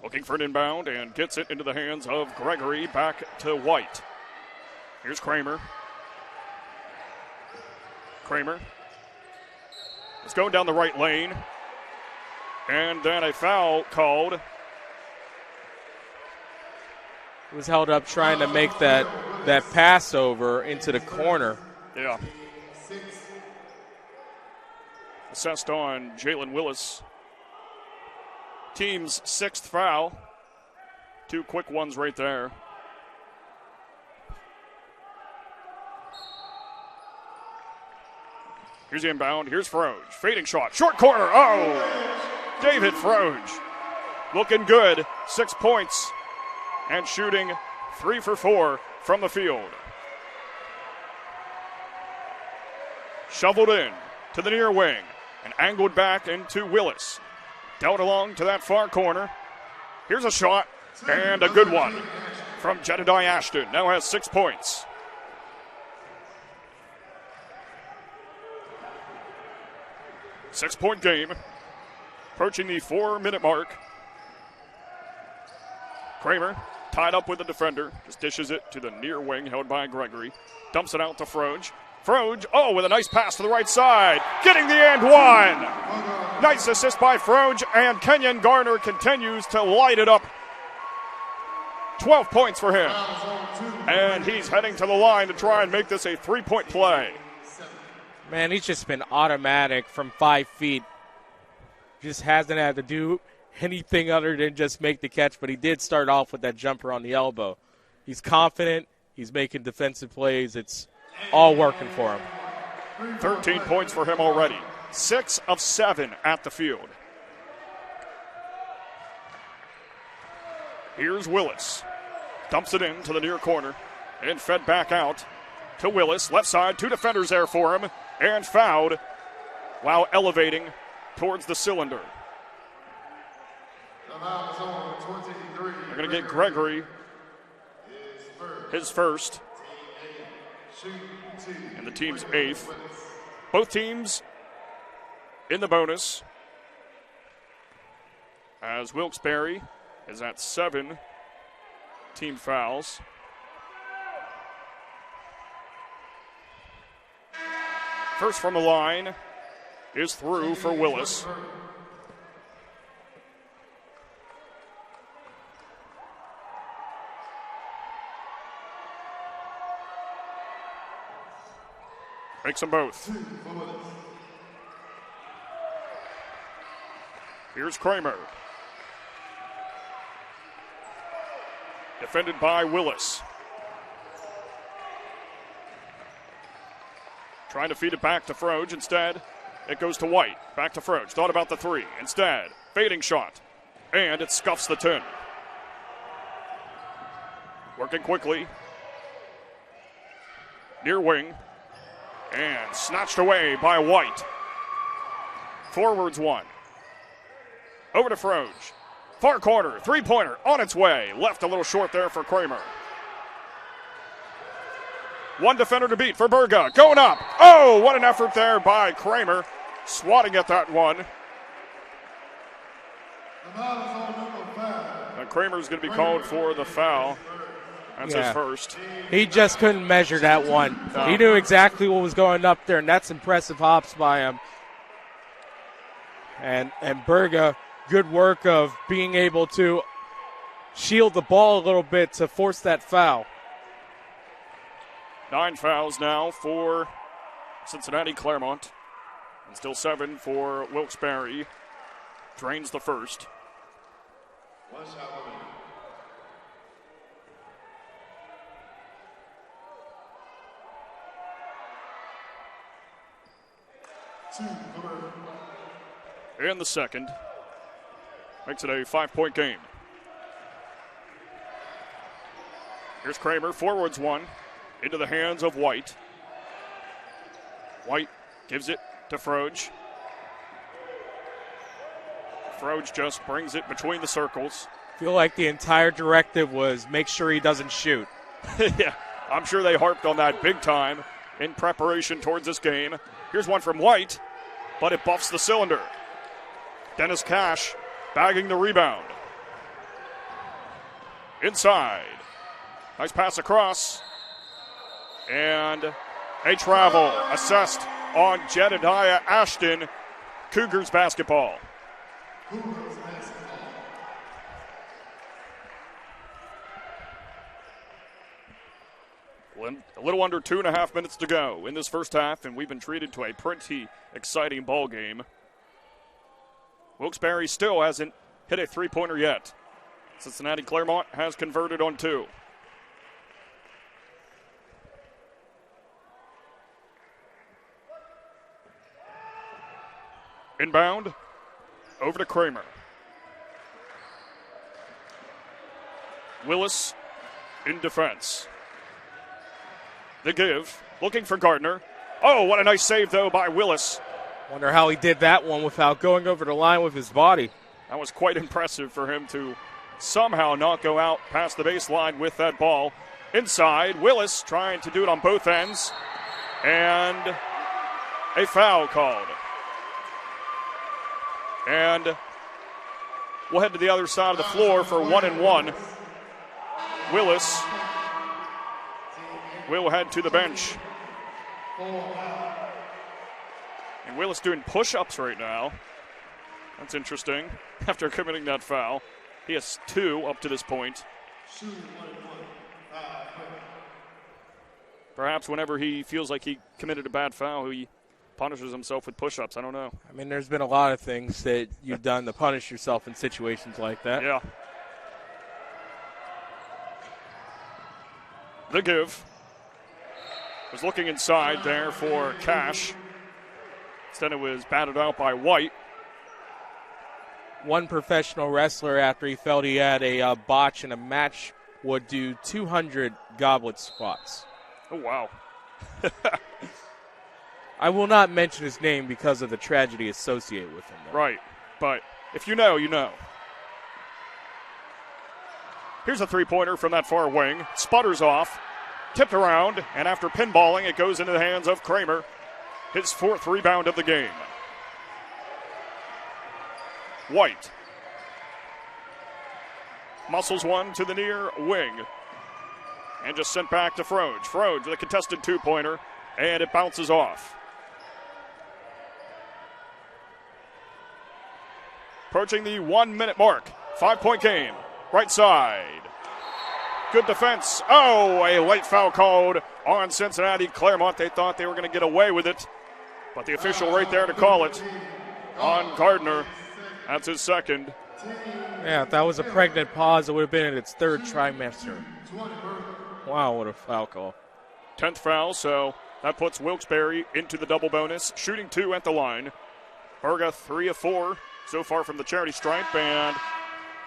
Looking for an inbound and gets it into the hands of Gregory. Back to White. Here's Kramer. Kramer is going down the right lane. And then a foul called.
He was held up trying to make that pass over into the corner.
Yeah. assessed on Jalen Willis. Team's 6th foul. 2 quick ones right there. Here's the inbound. Here's Froge. Fading shot. Short corner. Oh! David Froge. Looking good. 6 points. And shooting 3 for 4 from the field. Shoveled in to the near wing. And angled back into Willis. Dealt along to that far corner. Here's a shot. And a good one from Jedediah Ashton. Now has 6 points. Six-point game, approaching the 4-minute mark. Kramer tied up with the defender, just dishes it to the near wing, held by Gregory. Dumps it out to Froge. Froge, with a nice pass to the right side, getting the and one. Nice assist by Froge, and Kenyon Garner continues to light it up. 12 points for him, and he's heading to the line to try and make this a 3-point play.
Man, he's just been automatic from 5 feet. Just hasn't had to do anything other than just make the catch, but he did start off with that jumper on the elbow. He's confident. He's making defensive plays. It's all working for him.
13 points for him already. 6 of 7 at the field. Here's Willis. Dumps it in to the near corner and fed back out to Willis. Left side, 2 defenders there for him. And fouled while elevating towards the cylinder. They're going to get Gregory his first. And the team's 8th. Both teams in the bonus. As Wilkes-Barre is at 7 team fouls. First from the line is through for Willis. Makes them both. Here's Kramer. Defended by Willis. Trying to feed it back to Froge. Instead, it goes to White. Back to Froge. Thought about the 3. Instead, fading shot. And it scuffs the 10. Working quickly. Near wing. And snatched away by White. Forwards 1. Over to Froge. Far corner. 3-pointer on its way. Left a little short there for Kramer. 1 defender to beat for Berga. Going up. Oh, what an effort there by Kramer. Swatting at that one. And Kramer's going to be called for the foul. That's his first.
He just couldn't measure that one. No. He knew exactly what was going up there, and that's impressive hops by him. And Berga, good work of being able to shield the ball a little bit to force that foul.
9 fouls now for Cincinnati Claremont. And still 7 for Wilkes-Barre. Drains the first. And the second. Makes it a 5-point game. Here's Kramer, forwards 1. Into the hands of White. White gives it to Froge. Froge just brings it between the circles.
Feel like the entire directive was make sure he doesn't shoot.
Yeah, I'm sure they harped on that big time in preparation towards this game. Here's one from White, but it buffs the cylinder. Dennis Cash bagging the rebound. Inside. Nice pass across. And a travel assessed on Jedediah Ashton. Cougars basketball. A little under 2.5 minutes to go in this first half, and we've been treated to a pretty exciting ball game. Wilkes-Barre still hasn't hit a three-pointer yet. Cincinnati Claremont has converted on 2. Inbound, over to Kramer. Willis in defense. The give, looking for Gardner. Oh, what a nice save, though, by Willis.
Wonder how he did that one without going over the line with his body.
That was quite impressive for him to somehow not go out past the baseline with that ball. Inside, Willis trying to do it on both ends. And a foul called. And we'll head to the other side of the floor for 1-and-1. Willis will head to the bench. And Willis doing push-ups right now. That's interesting. After committing that foul, he has 2 up to this point. Perhaps whenever he feels like he committed a bad foul, he punishes himself with push-ups. I don't know.
I mean, there's been a lot of things that you've done to punish yourself in situations like that.
Yeah. The give. Was looking inside there for Cash. Instead it was batted out by White.
One professional wrestler, after he felt he had a botch in a match, would do 200 goblet squats.
Oh, wow.
I will not mention his name because of the tragedy associated with him, though.
Right, but if you know, you know. Here's a three-pointer from that far wing. Sputters off, tipped around, and after pinballing, it goes into the hands of Kramer. His 4th rebound of the game. White. Muscles one to the near wing. And just sent back to Froge. Froge with a contested 2-pointer, and it bounces off. Approaching the 1-minute mark. 5-point game. Right side. Good defense. Oh, a late foul called on Cincinnati Claremont. They thought they were going to get away with it. But the official right there to call it on Gardner. That's his 2nd.
Yeah, if that was a pregnant pause, it would have been in its 3rd trimester. Wow, what a foul call.
10th foul, so that puts Wilkes-Barre into the double bonus. Shooting 2 at the line. Berga 3 of 4 so far from the charity stripe, and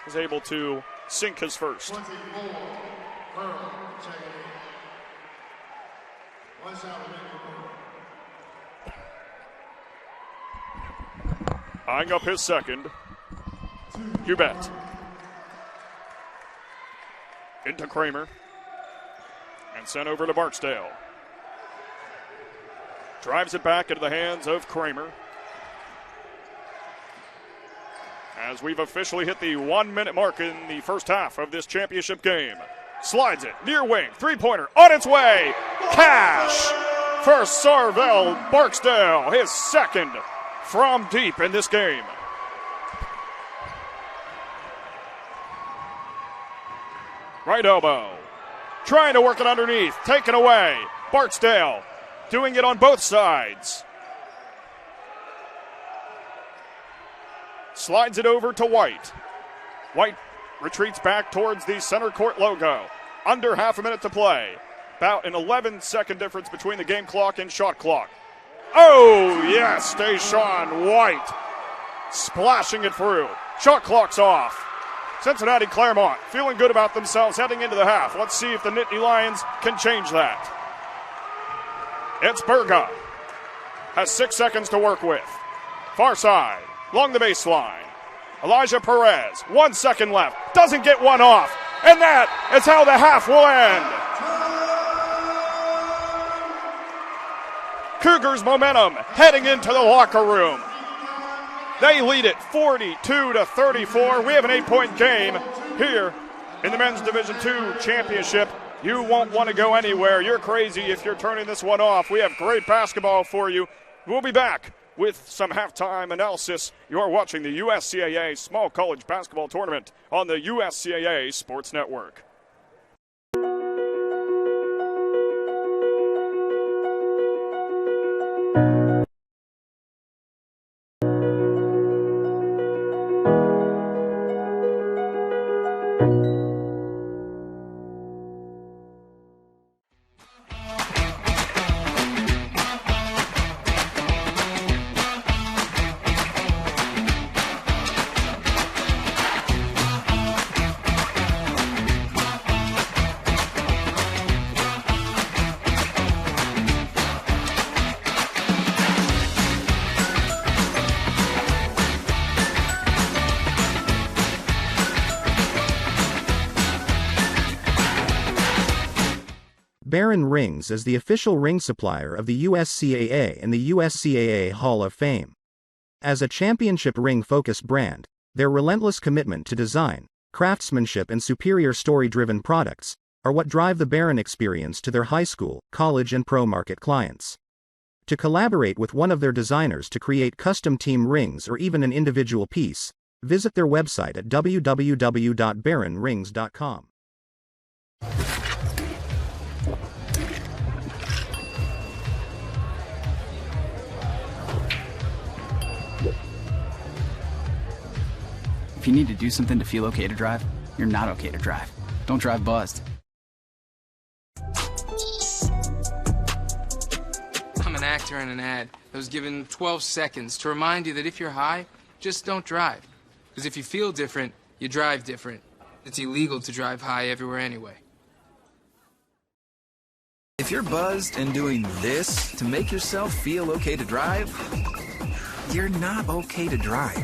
is able to sink his first. Eyeing up his 2nd. You bet. Into Kramer. And sent over to Barksdale. Drives it back into the hands of Kramer. As we've officially hit the 1-minute mark in the first half of this championship game. Slides it, near wing, 3-pointer, on its way. Cash for Sarvel Barksdale, his 2nd from deep in this game. Right elbow. Trying to work it underneath. Taken away. Barksdale doing it on both sides. Slides it over to White. White retreats back towards the center court logo. Under half a minute to play. About an 11-second difference between the game clock and shot clock. Oh, yes, Deshaun White splashing it through. Shot clock's off. Cincinnati Claremont feeling good about themselves heading into the half. Let's see if the Nittany Lions can change that. It's Berga. Has 6 seconds to work with. Far side, along the baseline. Elijah Perez, 1 second left. Doesn't get one off. And that is how the half will end. Cougars momentum heading into the locker room. They lead it 42-34. We have an 8-point game here in the Men's Division II Championship. You won't want to go anywhere. You're crazy if you're turning this one off. We have great basketball for you. We'll be back with some halftime analysis. You're watching the USCAA Small College Basketball Tournament on the USCAA Sports Network.
Barron Rings is the official ring supplier of the USCAA and the USCAA Hall of Fame. As a championship ring-focused brand, their relentless commitment to design, craftsmanship and superior story-driven products are what drive the Barron experience to their high school, college and pro market clients. To collaborate with one of their designers to create custom team rings or even an individual piece, visit their website at www.barronrings.com.
If you need to do something to feel okay to drive, you're not okay to drive. Don't drive buzzed.
I'm an actor in an ad that was given 12 seconds to remind you that if you're high, just don't drive. Because if you feel different, you drive different. It's illegal to drive high everywhere anyway.
If you're buzzed and doing this to make yourself feel okay to drive, you're not okay to drive.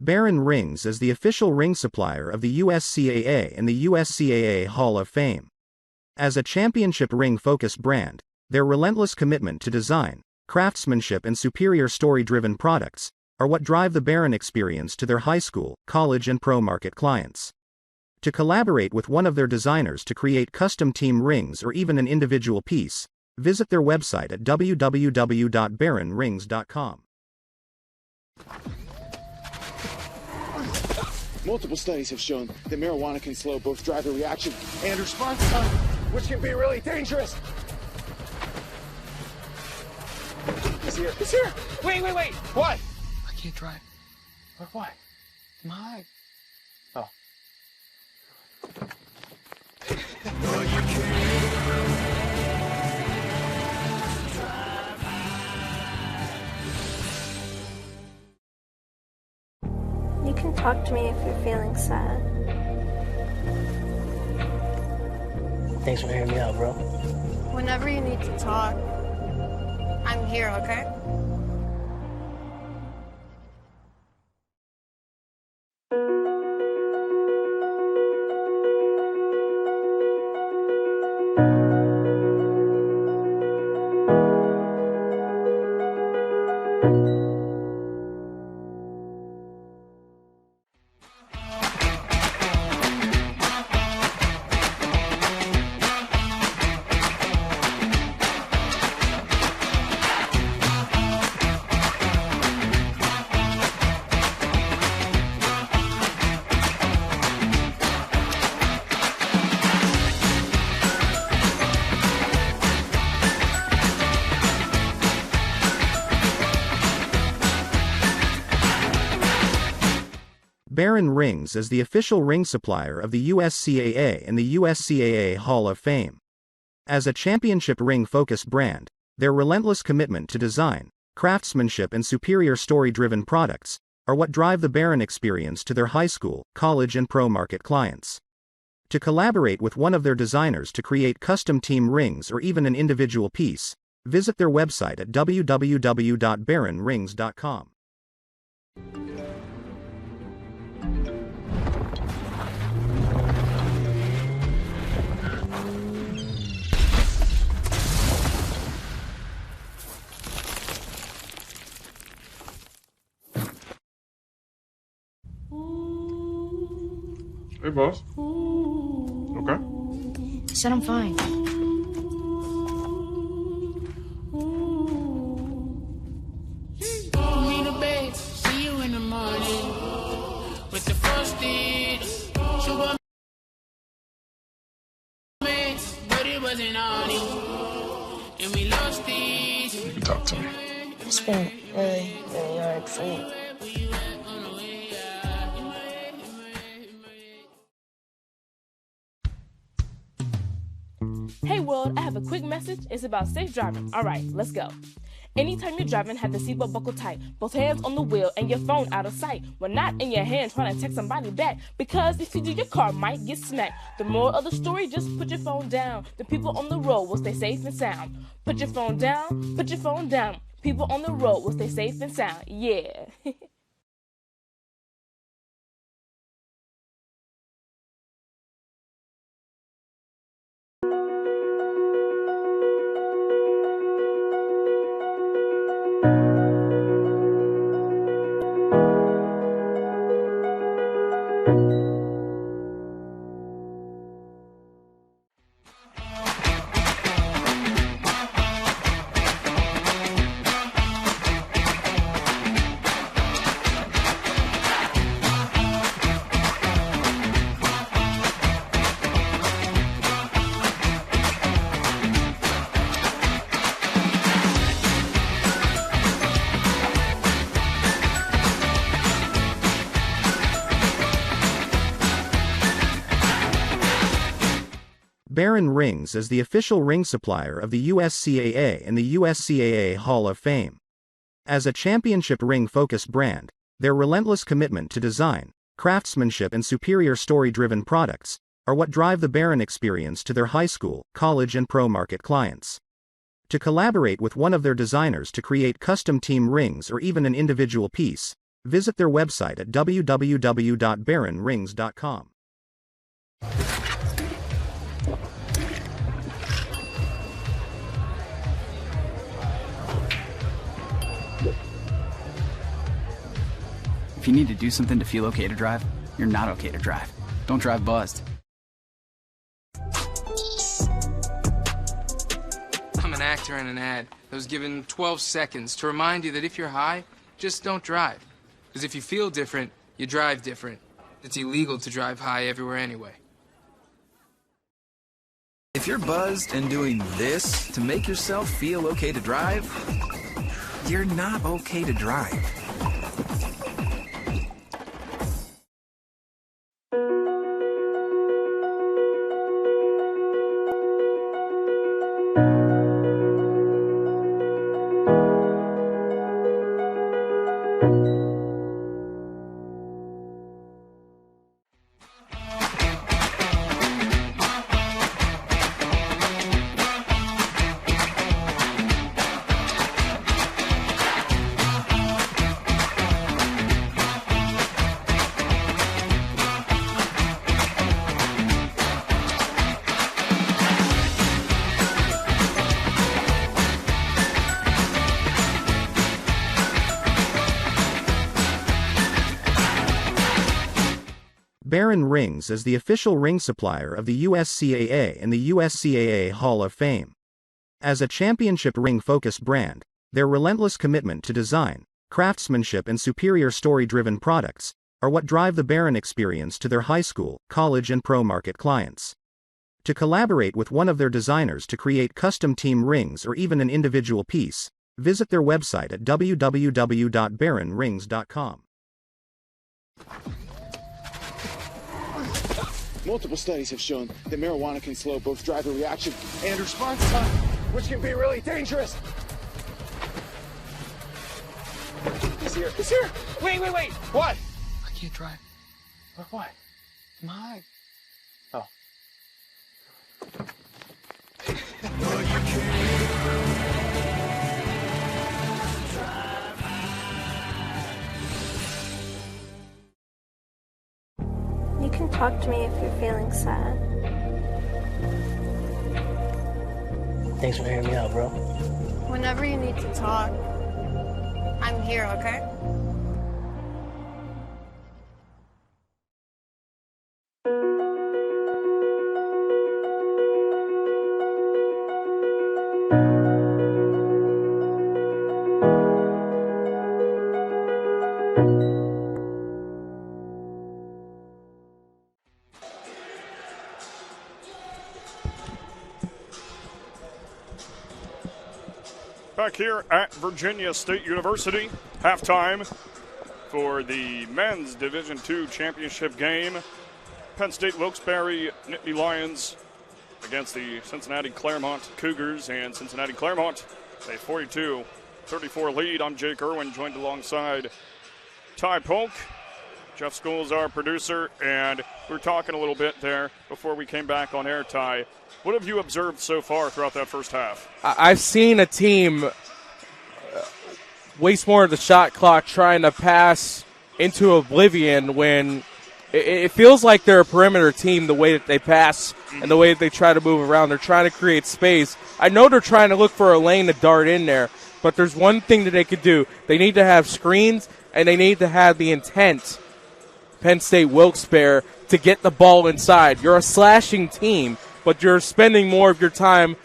Barron Rings is the official ring supplier of the USCAA and the USCAA Hall of Fame. As a championship ring-focused brand, their relentless commitment to design, craftsmanship and superior story-driven products are what drive the Barron experience to their high school, college and pro market clients. To collaborate with one of their designers to create custom team rings or even an individual piece, visit their website at www.barronrings.com.
Multiple studies have shown that marijuana can slow both driver reaction and response time, which can be really dangerous. It's here. It's here. Wait. What?
I can't drive.
Why?
I'm high.
Oh.
You can talk to me if you're feeling sad.
Thanks for hearing me out, bro.
Whenever you need to talk, I'm here, okay?
Barron Rings is the official ring supplier of the USCAA and the USCAA Hall of Fame. As a championship ring-focused brand, their relentless commitment to design, craftsmanship and superior story-driven products are what drive the Barron experience to their high school, college and pro market clients. To collaborate with one of their designers to create custom team rings or even an individual piece, visit their website at www.barronrings.com.
Hey, boss. Okay.
I said I'm fine.
Talk to me.
It's been really, really hard for me.
Hey world, I have a quick message. It's about safe driving. All right, let's go. Anytime you're driving, have the seatbelt buckled tight. Both hands on the wheel and your phone out of sight. When not in your hand trying to text somebody back. Because if you do, your car might get smacked. The moral of the story, just put your phone down. The people on the road will stay safe and sound. Put your phone down, put your phone down. People on the road will stay safe and sound. Yeah.
Barron Rings is the official ring supplier of the USCAA and the USCAA Hall of Fame. As a championship ring-focused brand, their relentless commitment to design, craftsmanship and superior story-driven products are what drive the Barron experience to their high school, college and pro market clients. To collaborate with one of their designers to create custom team rings or even an individual piece, visit their website at www.barronrings.com.
If you need to do something to feel okay to drive, you're not okay to drive. Don't drive buzzed.
I'm an actor in an ad that was given 12 seconds to remind you that if you're high, just don't drive. Because if you feel different, you drive different. It's illegal to drive high everywhere anyway.
If you're buzzed and doing this to make yourself feel okay to drive, you're not okay to drive.
Barron Rings is the official ring supplier of the USCAA and the USCAA Hall of Fame. As a championship ring-focused brand, their relentless commitment to design, craftsmanship and superior story-driven products are what drive the Barron experience to their high school, college and pro market clients. To collaborate with one of their designers to create custom team rings or even an individual piece, visit their website at www.barronrings.com.
Multiple studies have shown that marijuana can slow both driver reaction and response time, which can be really dangerous. He's here. He's here. Wait. What? I can't drive. What? My. Oh.
You can talk to me if you're feeling sad.
Thanks for hearing me out, bro.
Whenever you need to talk, I'm here, okay?
back here at Virginia State University. Halftime for the men's Division II championship game. Penn State Wilkes-Barre Nittany Lions against the Cincinnati Claremont Cougars, and Cincinnati Claremont a 42-34 lead. I'm Jake Irwin, joined alongside Ty Polk. Jeff Scholes, our producer, and we were talking a little bit there before we came back on air, Ty. What have you observed so far throughout that first half?
I've seen a team waste more of the shot clock trying to pass into oblivion when it feels like they're a perimeter team, the way that they pass and the way that they try to move around. They're trying to create space. I know they're trying to look for a lane to dart in there, but there's one thing that they could do. They need to have screens, and they need to have the intent, Penn State Wilkes-Barre, to get the ball inside. You're a slashing team, but you're spending more of your time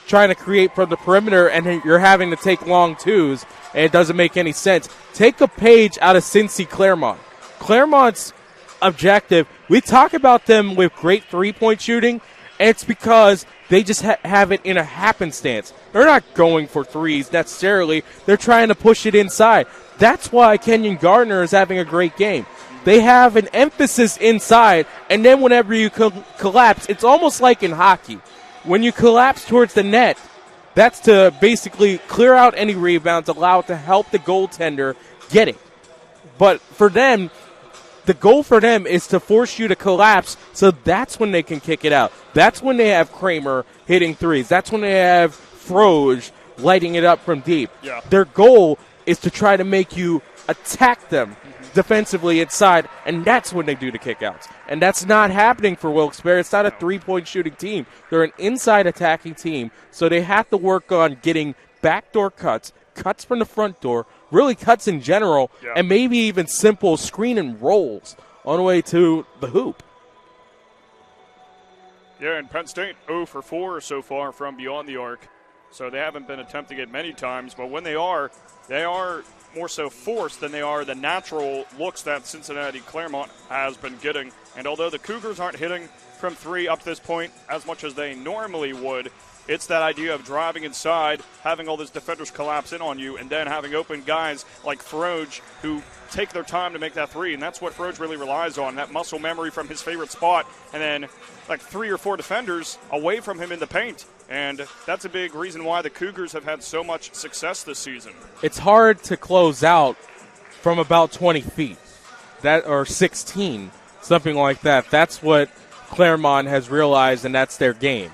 trying to create from the perimeter, and you're having to take long twos, and it doesn't make any sense. Take a page out of Cincy Claremont. Claremont's objective, we talk about them with great three-point shooting, and it's because they just have it in a happenstance. They're not going for threes necessarily. They're trying to push it inside. That's why Kenyon Gardner is having a great game. They have an emphasis inside, and then whenever you collapse, it's almost like in hockey. When you collapse towards the net, that's to basically clear out any rebounds, allow it to help the goaltender get it. But for them, the goal for them is to force you to collapse, so that's when they can kick it out. That's when they have Kramer hitting threes. That's when they have Froge lighting it up from deep.
Yeah.
Their goal is to try to make you attack them defensively inside, and that's when they do the kickouts. And that's not happening for Wilkes-Barre. It's not a three-point shooting team. They're an inside attacking team, so they have to work on getting backdoor cuts from the front door, really cuts in general, and maybe even simple screen and rolls on the way to the hoop.
Yeah, and Penn State 0 for 4 so far from beyond the arc. So they haven't been attempting it many times, but when they are more so forced than they are the natural looks that Cincinnati Claremont has been getting. And although the Cougars aren't hitting from three up to this point as much as they normally would, it's that idea of driving inside, having all those defenders collapse in on you, and then having open guys like Froge who take their time to make that three. And that's what Froge really relies on, that muscle memory from his favorite spot, and then like 3 or 4 defenders away from him in the paint. And that's a big reason why the Cougars have had so much success this season.
It's hard to close out from about 20 feet, or 16, something like that. That's what Claremont has realized, and that's their game.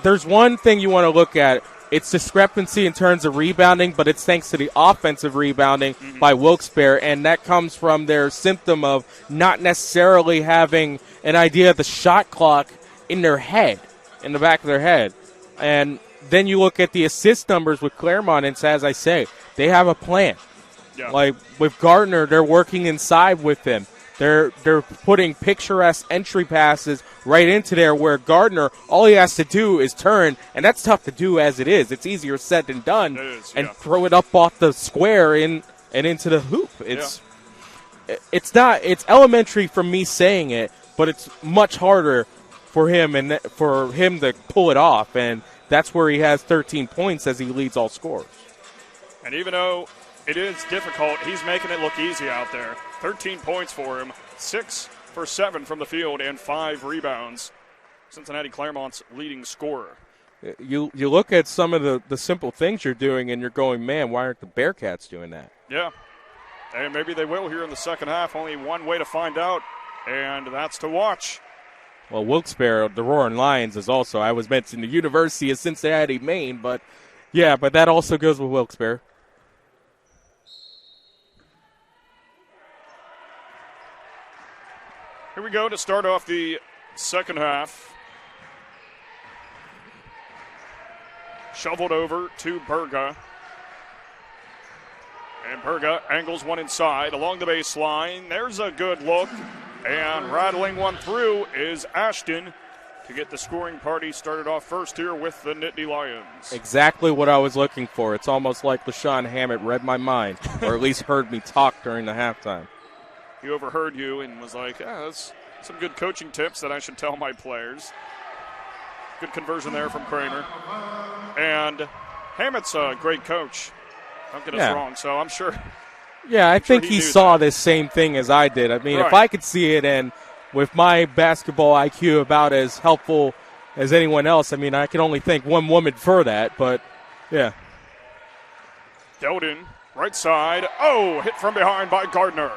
There's one thing you want to look at. It's discrepancy in terms of rebounding, but it's thanks to the offensive rebounding by Wilkes-Barre, and that comes from their symptom of not necessarily having an idea of the shot clock in their head, in the back of their head. And then you look at the assist numbers with Claremont, and as I say, they have a plan.
Yeah.
Like with Gardner, they're working inside with him. They're putting picturesque entry passes right into there where Gardner, all he has to do is turn, and that's tough to do as it is. It's easier said than done, and throw it up off the square and into the hoop. It's elementary from me saying it, but it's much harder for him and for him to pull it off, and that's where he has 13 points as he leads all scorers.
And even though it is difficult, he's making it look easy out there. 13 points for him, 6 for 7 from the field, and 5 rebounds. Cincinnati Claremont's leading scorer.
You look at some of the simple things you're doing, and you're going, man, why aren't the Bearcats doing that?
Yeah, and maybe they will here in the second half. Only one way to find out, and that's to watch.
Well, Wilkes-Barre, the Roaring Lions, is also, I was mentioning the University of Cincinnati, Maine, but that also goes with Wilkes-Barre.
Here we go to start off the second half. Shoveled over to Berga. And Berga angles one inside along the baseline. There's a good look. And rattling one through is Ashton to get the scoring party started off first here with the Nittany Lions.
Exactly what I was looking for. It's almost like LaShawn Hammett read my mind, or at least heard me talk during the halftime.
He overheard you and was like, that's some good coaching tips that I should tell my players. Good conversion there from Kramer. And Hammett's a great coach. Don't get us wrong, so I'm sure.
Yeah, I think he saw
that.
this same thing as I did. I mean,
Right.
if I could see it, and with my basketball IQ about as helpful as anyone else, I mean, I can only thank one woman for that, but yeah.
Delden, right side. Oh, hit from behind by Gardner.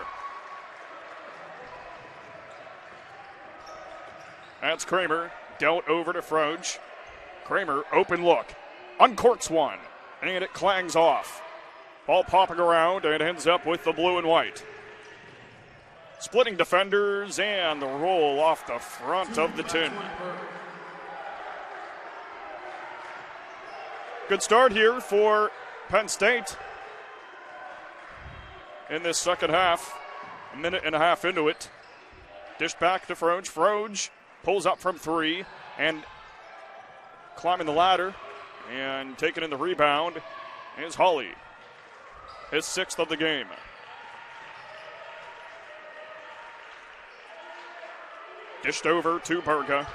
That's Kramer. Dealt over to Froge. Kramer, open look. Uncorks one, and it clangs off. Ball popping around and ends up with the blue and white. Splitting defenders and the roll off the front of the tin. Good start here for Penn State in this second half. A minute and a half into it. Dish back to Froge. Froge pulls up from three and climbing the ladder and taking in the rebound is Hawley. His sixth of the game. Dished over to Berga.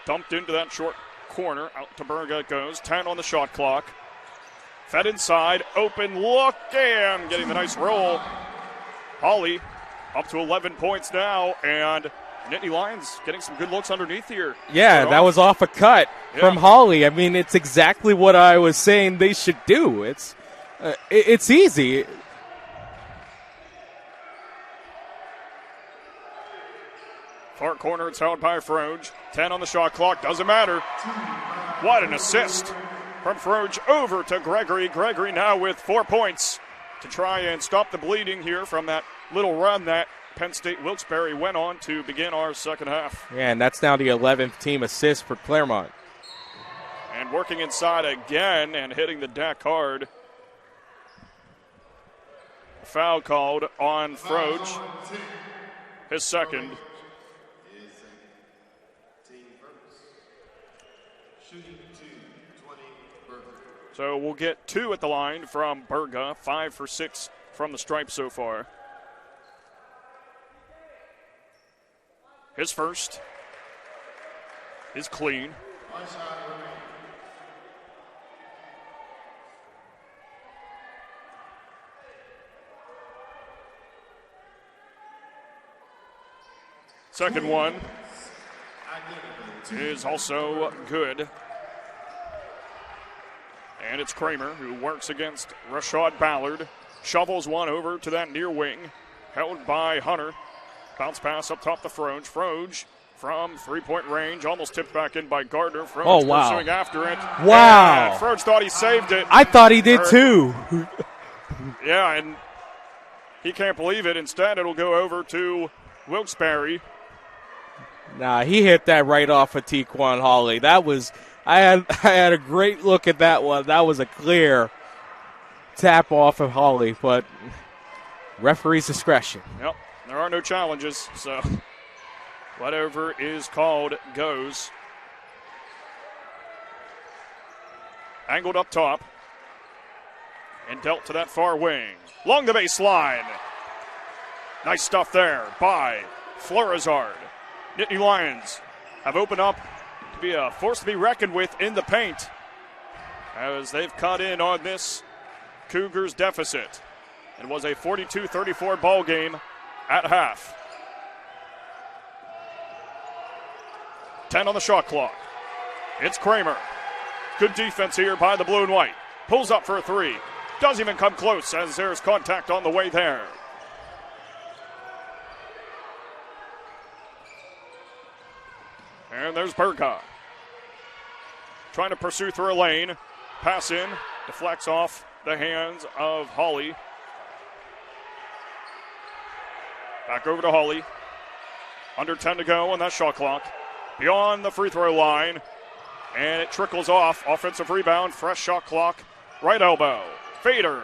Dumped into that short corner. Out to Berga it goes. 10 on the shot clock. Fed inside. Open look and getting the nice roll. Hawley up to 11 points now. And Nittany Lions getting some good looks underneath here.
Yeah, that was off a cut from Hawley. I mean, it's exactly what I was saying they should do. It's easy.
Far corner, it's held by Froge. 10 on the shot clock, doesn't matter. What an assist from Froge over to Gregory. Gregory now with 4 points to try and stop the bleeding here from that little run that Penn State Wilkes-Barre went on to begin our second half.
Yeah, and that's now the 11th team assist for Claremont.
And working inside again and hitting the deck hard. Foul called on Froge. His second. So we'll get 2 at the line from Berga, 5 for 6 from the stripe so far. His first is clean. Second one is also good. And it's Kramer who works against Rashad Ballard. Shovels one over to that near wing. Held by Hunter. Bounce pass up top to Froge. Froge from three-point range. Almost tipped back in by Gardner. Froge pursuing after it.
Wow.
And Froge thought he saved it.
I thought he did too.
Yeah, and he can't believe it. Instead, it'll go over to Wilkes-Barre.
Nah, he hit that right off of Tequan Hawley. That was I had a great look at that one. That was a clear tap off of Hawley, but referee's discretion.
Yep, there are no challenges, so whatever is called goes. Angled up top and dealt to that far wing. Along the baseline. Nice stuff there by Florizard. Nittany Lions have opened up to be a force to be reckoned with in the paint as they've cut in on this Cougars deficit. It was a 42-34 ball game at half. 10 on the shot clock. It's Kramer. Good defense here by the blue and white. Pulls up for a three. Doesn't even come close as there's contact on the way there. And there's Berga. Trying to pursue through a lane. Pass in. Deflects off the hands of Hawley. Back over to Hawley. Under 10 to go on that shot clock. Beyond the free throw line. And it trickles off. Offensive rebound. Fresh shot clock. Right elbow. Fader.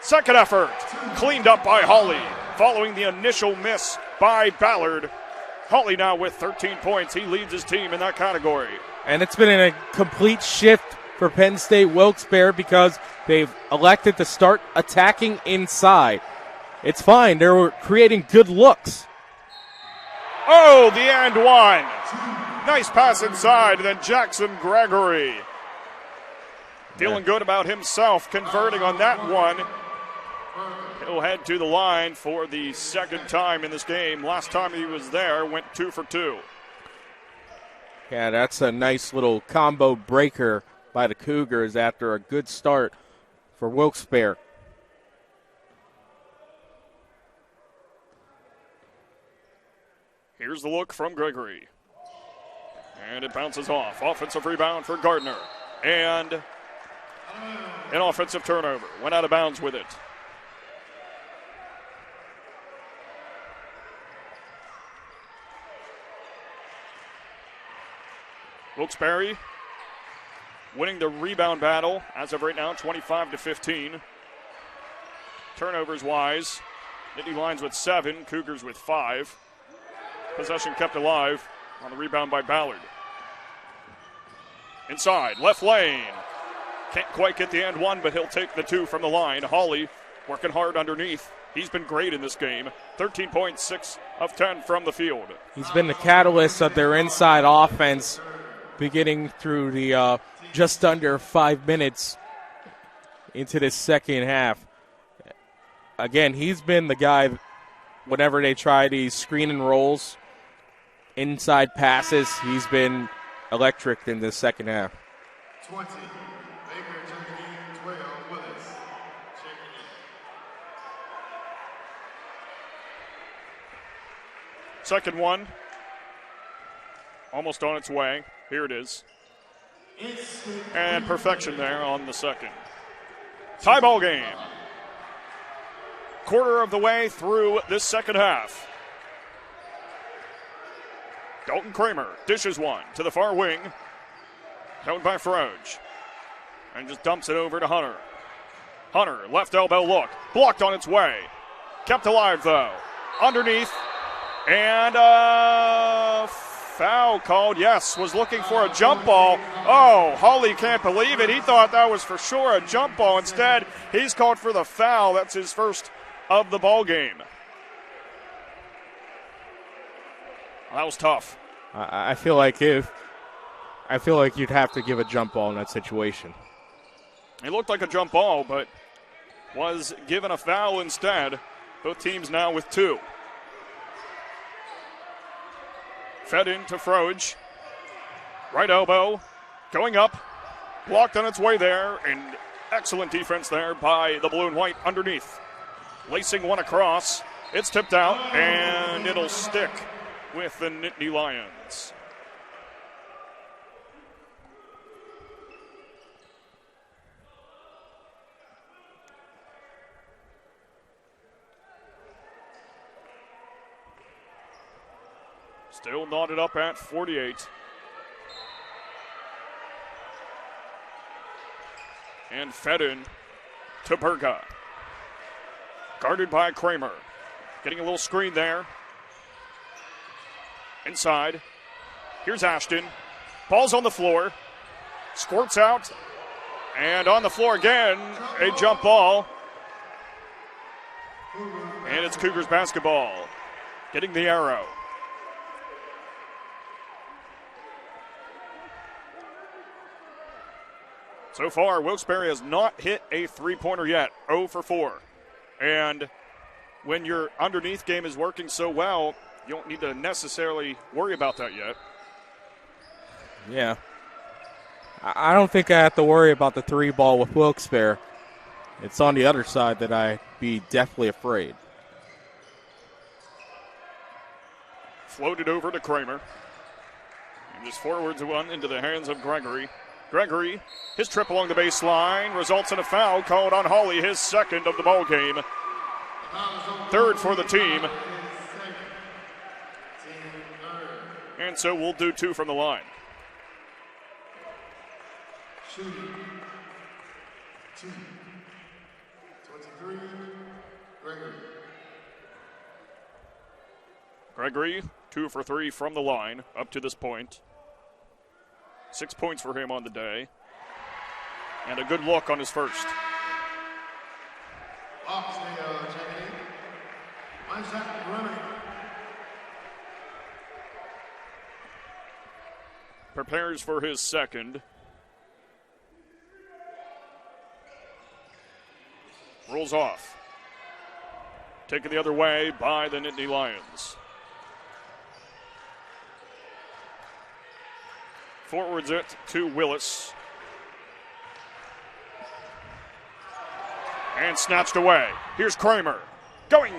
Second effort. Cleaned up by Hawley. Following the initial miss by Ballard. Hawley now with 13 points. He leads his team in that category.
And it's been a complete shift for Penn State Wilkes-Barre because they've elected to start attacking inside. It's fine. They're creating good looks.
Oh, the and one. Nice pass inside, and then Jackson Gregory. Feeling good about himself, converting on that one. He'll head to the line for the second time in this game. Last time he was there, went 2 for 2.
Yeah, that's a nice little combo breaker by the Cougars after a good start for Wilkes-Barre.
Here's the look from Gregory. And it bounces off. Offensive rebound for Gardner. And an offensive turnover. Went out of bounds with it. Wilkes-Barre winning the rebound battle as of right now, 25-15. Turnovers wise, Nittany Lions with 7, Cougars with 5. Possession kept alive on the rebound by Ballard. Inside, left lane. Can't quite get the and one, but he'll take the 2 from the line. Hawley working hard underneath. He's been great in this game. 13 points, 6 of 10 from the field.
He's been the catalyst of their inside offense beginning through the just under 5 minutes into this second half. Again, he's been the guy whenever they try these screen and rolls, inside passes, he's been electric in the second half.
20, Baker checking in, 12, Willis checking in.
Second one, almost on its way. Here it is. And perfection there on the second. Tie ball game. Quarter of the way through this second half. Dalton Kramer dishes one to the far wing. Held by Froge. And just dumps it over to Hunter. Hunter, left elbow look. Blocked on its way. Kept alive, though. Underneath. And foul called. Yes, was looking for a jump ball. Oh, Hawley can't believe it. He thought that was for sure a jump ball. Instead, he's called for the foul. That's his first of the ball game. That was tough.
I feel like you'd have to give a jump ball in that situation.
It looked like a jump ball, but was given a foul instead. Both teams now with 2. Fed into Froge. Right elbow. Going up. Blocked on its way there. And excellent defense there by the blue and white underneath. Lacing one across. It's tipped out, and it'll stick with the Nittany Lions. Still knotted up at 48. And fed in to Berga. Guarded by Kramer. Getting a little screen there. Inside. Here's Ashton. Ball's on the floor. Squirts out. And on the floor again, a jump ball. And it's Cougars basketball. Getting the arrow. So far, Wilkes-Barre has not hit a three-pointer yet. 0 for 4. And when your underneath game is working so well, you don't need to necessarily worry about that yet.
Yeah. I don't think I have to worry about the 3 ball with Wilkes-Barre. It's on the other side that I'd be deathly afraid.
Floated over to Kramer. And just forwards one into the hands of Gregory. Gregory, his trip along the baseline results in a foul called on Hawley, his second of the ball game. Third for the team. And so we'll do 2 from the line.
Shooting. 2. 23. Gregory.
Gregory, 2 for 3 from the line up to this point. 6 points for him on the day. And a good look on his first.
Checking in. 1 shot remaining.
prepares for his second. Rolls off. Taken the other way by the Nittany Lions. Forwards it to Willis. And snatched away. Here's Kramer. Going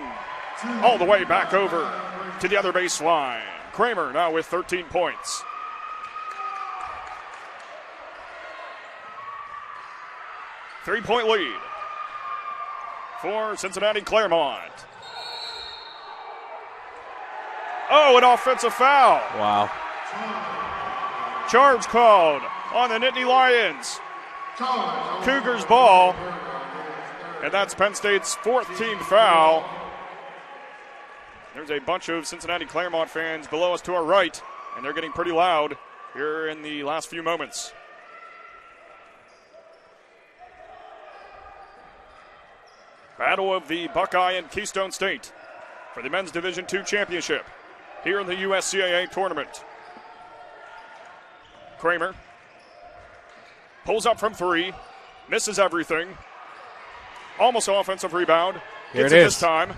all the way back over to the other baseline. Kramer now with 13 points. Three-point lead for Cincinnati Claremont. Oh, an offensive foul.
Wow.
Charge called on the Nittany Lions. Cougars ball. And that's Penn State's fourth team foul. There's a bunch of Cincinnati Claremont fans below us to our right, and they're getting pretty loud here in the last few moments. Battle of the Buckeye and Keystone State for the men's Division II championship here in the USCAA tournament. Kramer pulls up from three, misses everything. Almost offensive rebound.
Here
Gets
it
it
is.
this time.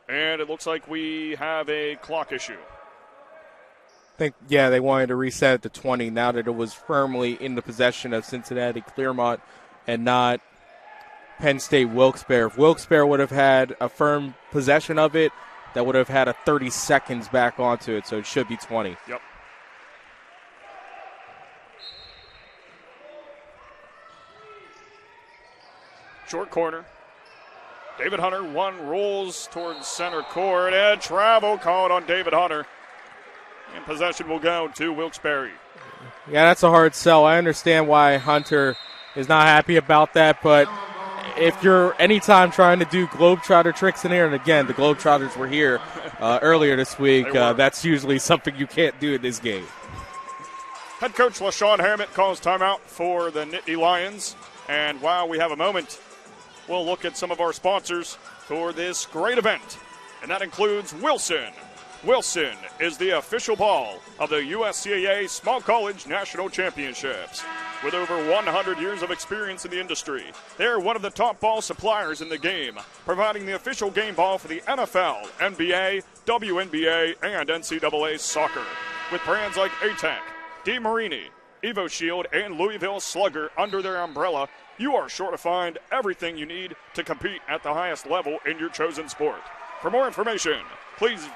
And it looks like we have a clock issue.
I think, yeah, they wanted to reset it to 20 now that it was firmly in the possession of Cincinnati Claremont and not Penn State Wilkes-Barre. If Wilkes-Barre would have had a firm possession of it, that would have had a 30 seconds back onto it, so it should be 20.
Yep. Short corner. David Hunter, one rolls towards center court, and travel called on David Hunter. And possession will go to Wilkes-Barre.
Yeah, that's a hard sell. I understand why Hunter is not happy about that, but if you're anytime trying to do Globetrotter tricks in here, and again, the Globetrotters were here earlier this week, that's usually something you can't do in this game.
Head coach LaShawn Hammett calls timeout for the Nittany Lions. And while we have a moment, we'll look at some of our sponsors for this great event. And that includes Wilson. Wilson is the official ball of the USCAA Small College National Championships. With over 100 years of experience in the industry, they're one of the top ball suppliers in the game, providing the official game ball for the NFL, NBA, WNBA, and NCAA soccer. With brands like A-Tech, DeMarini, Evo Shield, and Louisville Slugger under their umbrella, you are sure to find everything you need to compete at the highest level in your chosen sport. For more information, please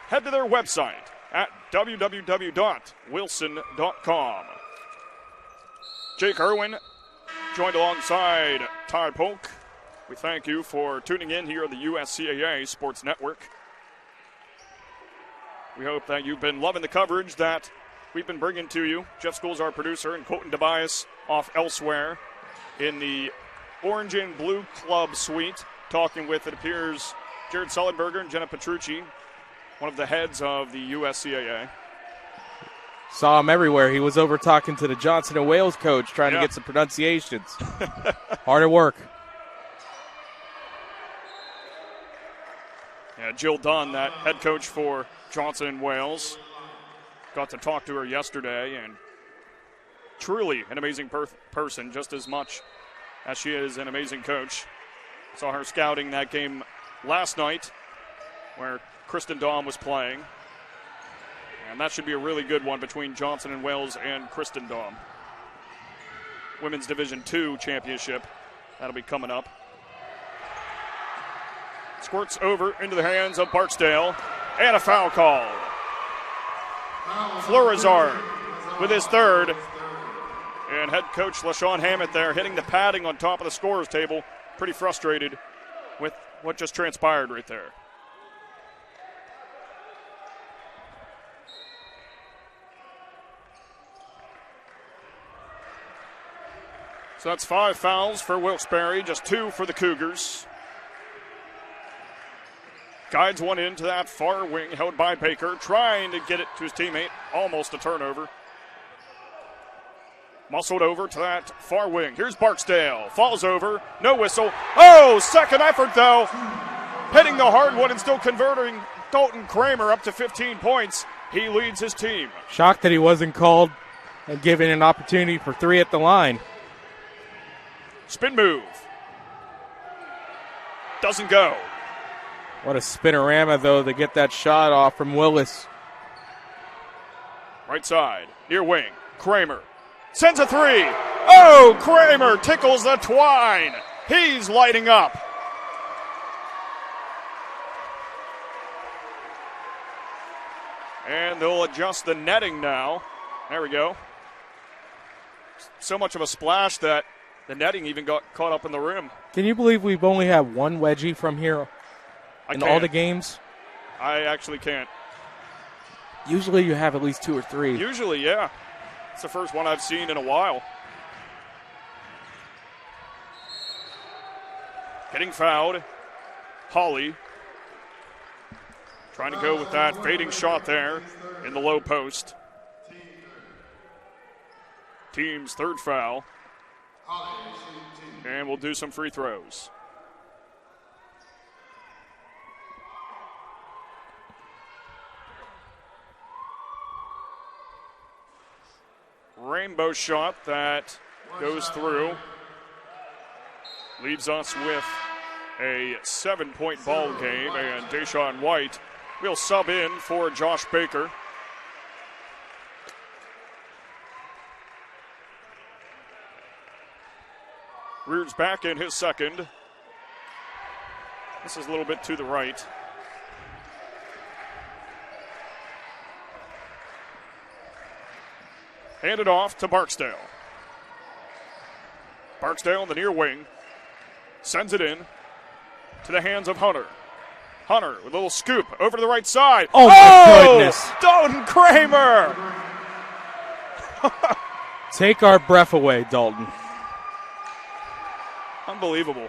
head to their website at www.wilson.com. Jake Irwin joined alongside Ty Polk. We thank you for tuning in here on the USCAA Sports Network. We hope that you've been loving the coverage that we've been bringing to you. Jeff Scholes, our producer, and Colton Tobias off elsewhere in the Orange and Blue Club suite, talking with, it appears, Jared Sullenberger and Jenna Petrucci, one of the heads of the USCAA.
Saw him everywhere. He was over talking to the Johnson and Wales coach, trying to get some pronunciations. Hard at work.
Yeah, Jill Dunn, that head coach for Johnson and Wales, got to talk to her yesterday, and truly an amazing person, just as much as she is an amazing coach. Saw her scouting that game last night where Kristen Daum was playing. And that should be a really good one between Johnson and Wales and Kristen Daum. Women's Division II championship. That'll be coming up. Squirts over into the hands of Barksdale. And a foul call. Florizard with his third. And head coach LaShawn Hammett there hitting the padding on top of the scorer's table. Pretty frustrated with what just transpired right there. So that's 5 fouls for Wilkes-Barre, just 2 for the Cougars. Guides one into that far wing, held by Baker, trying to get it to his teammate, almost a turnover. Muscled over to that far wing. Here's Barksdale, falls over, no whistle. Oh, second effort though. hitting the hardwood and still converting. Dalton Kramer up to 15 points. He leads his team.
Shocked that he wasn't called and given an opportunity for 3 at the line.
Spin move. Doesn't go.
What a spinorama, though, to get that shot off from Willis.
Right side, near wing. Kramer sends a 3. Oh, Kramer tickles the twine. He's lighting up. And they'll adjust the netting now. There we go. So much of a splash that the netting even got caught up in the rim.
Can you believe we've only had one wedgie from here in all the games?
I actually can't.
Usually you have at least 2 or 3.
Usually, yeah. It's the first one I've seen in a while. Getting fouled. Hawley trying to go with that fading shot there in the low post. Team's third foul. And we'll do some free throws. Rainbow shot that goes through. Leaves us with a 7-point ball game, and Deshaun White will sub in for Josh Baker. Reard's back in his second. This is a little bit to the right. Handed off to Barksdale. Barksdale in the near wing. Sends it in to the hands of Hunter. Hunter with a little scoop over to the right side.
Oh, my goodness.
Dalton Kramer.
Take our breath away, Dalton.
Unbelievable.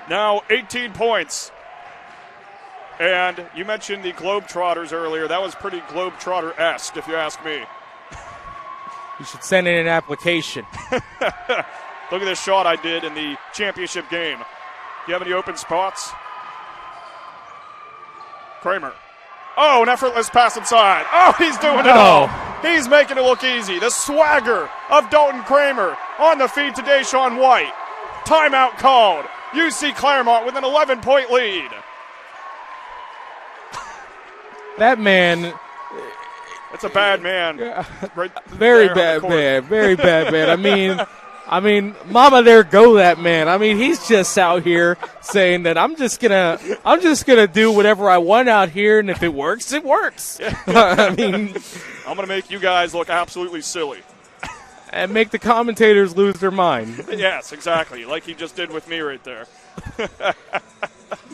Now 18 points. And you mentioned the Globetrotters earlier. That was pretty Globetrotter-esque, if you ask me.
You should send in an application.
Look at this shot I did in the championship game. Do you have any open spots? Kramer. Oh, an effortless pass inside. Oh, he's doing it all. He's making it look easy. The swagger of Dalton Kramer on the feed to Deshaun White. Timeout called. UC Claremont with an 11-point lead.
That man.
That's a bad man. Right
very bad man. Very bad man. I mean, mama there go that man. I mean, he's just out here saying that I'm just gonna do whatever I want out here, and if it works, it works.
Yeah.
I mean,
I'm gonna make you guys look absolutely silly.
And make the commentators lose their mind.
Yes, exactly. Like he just did with me right there.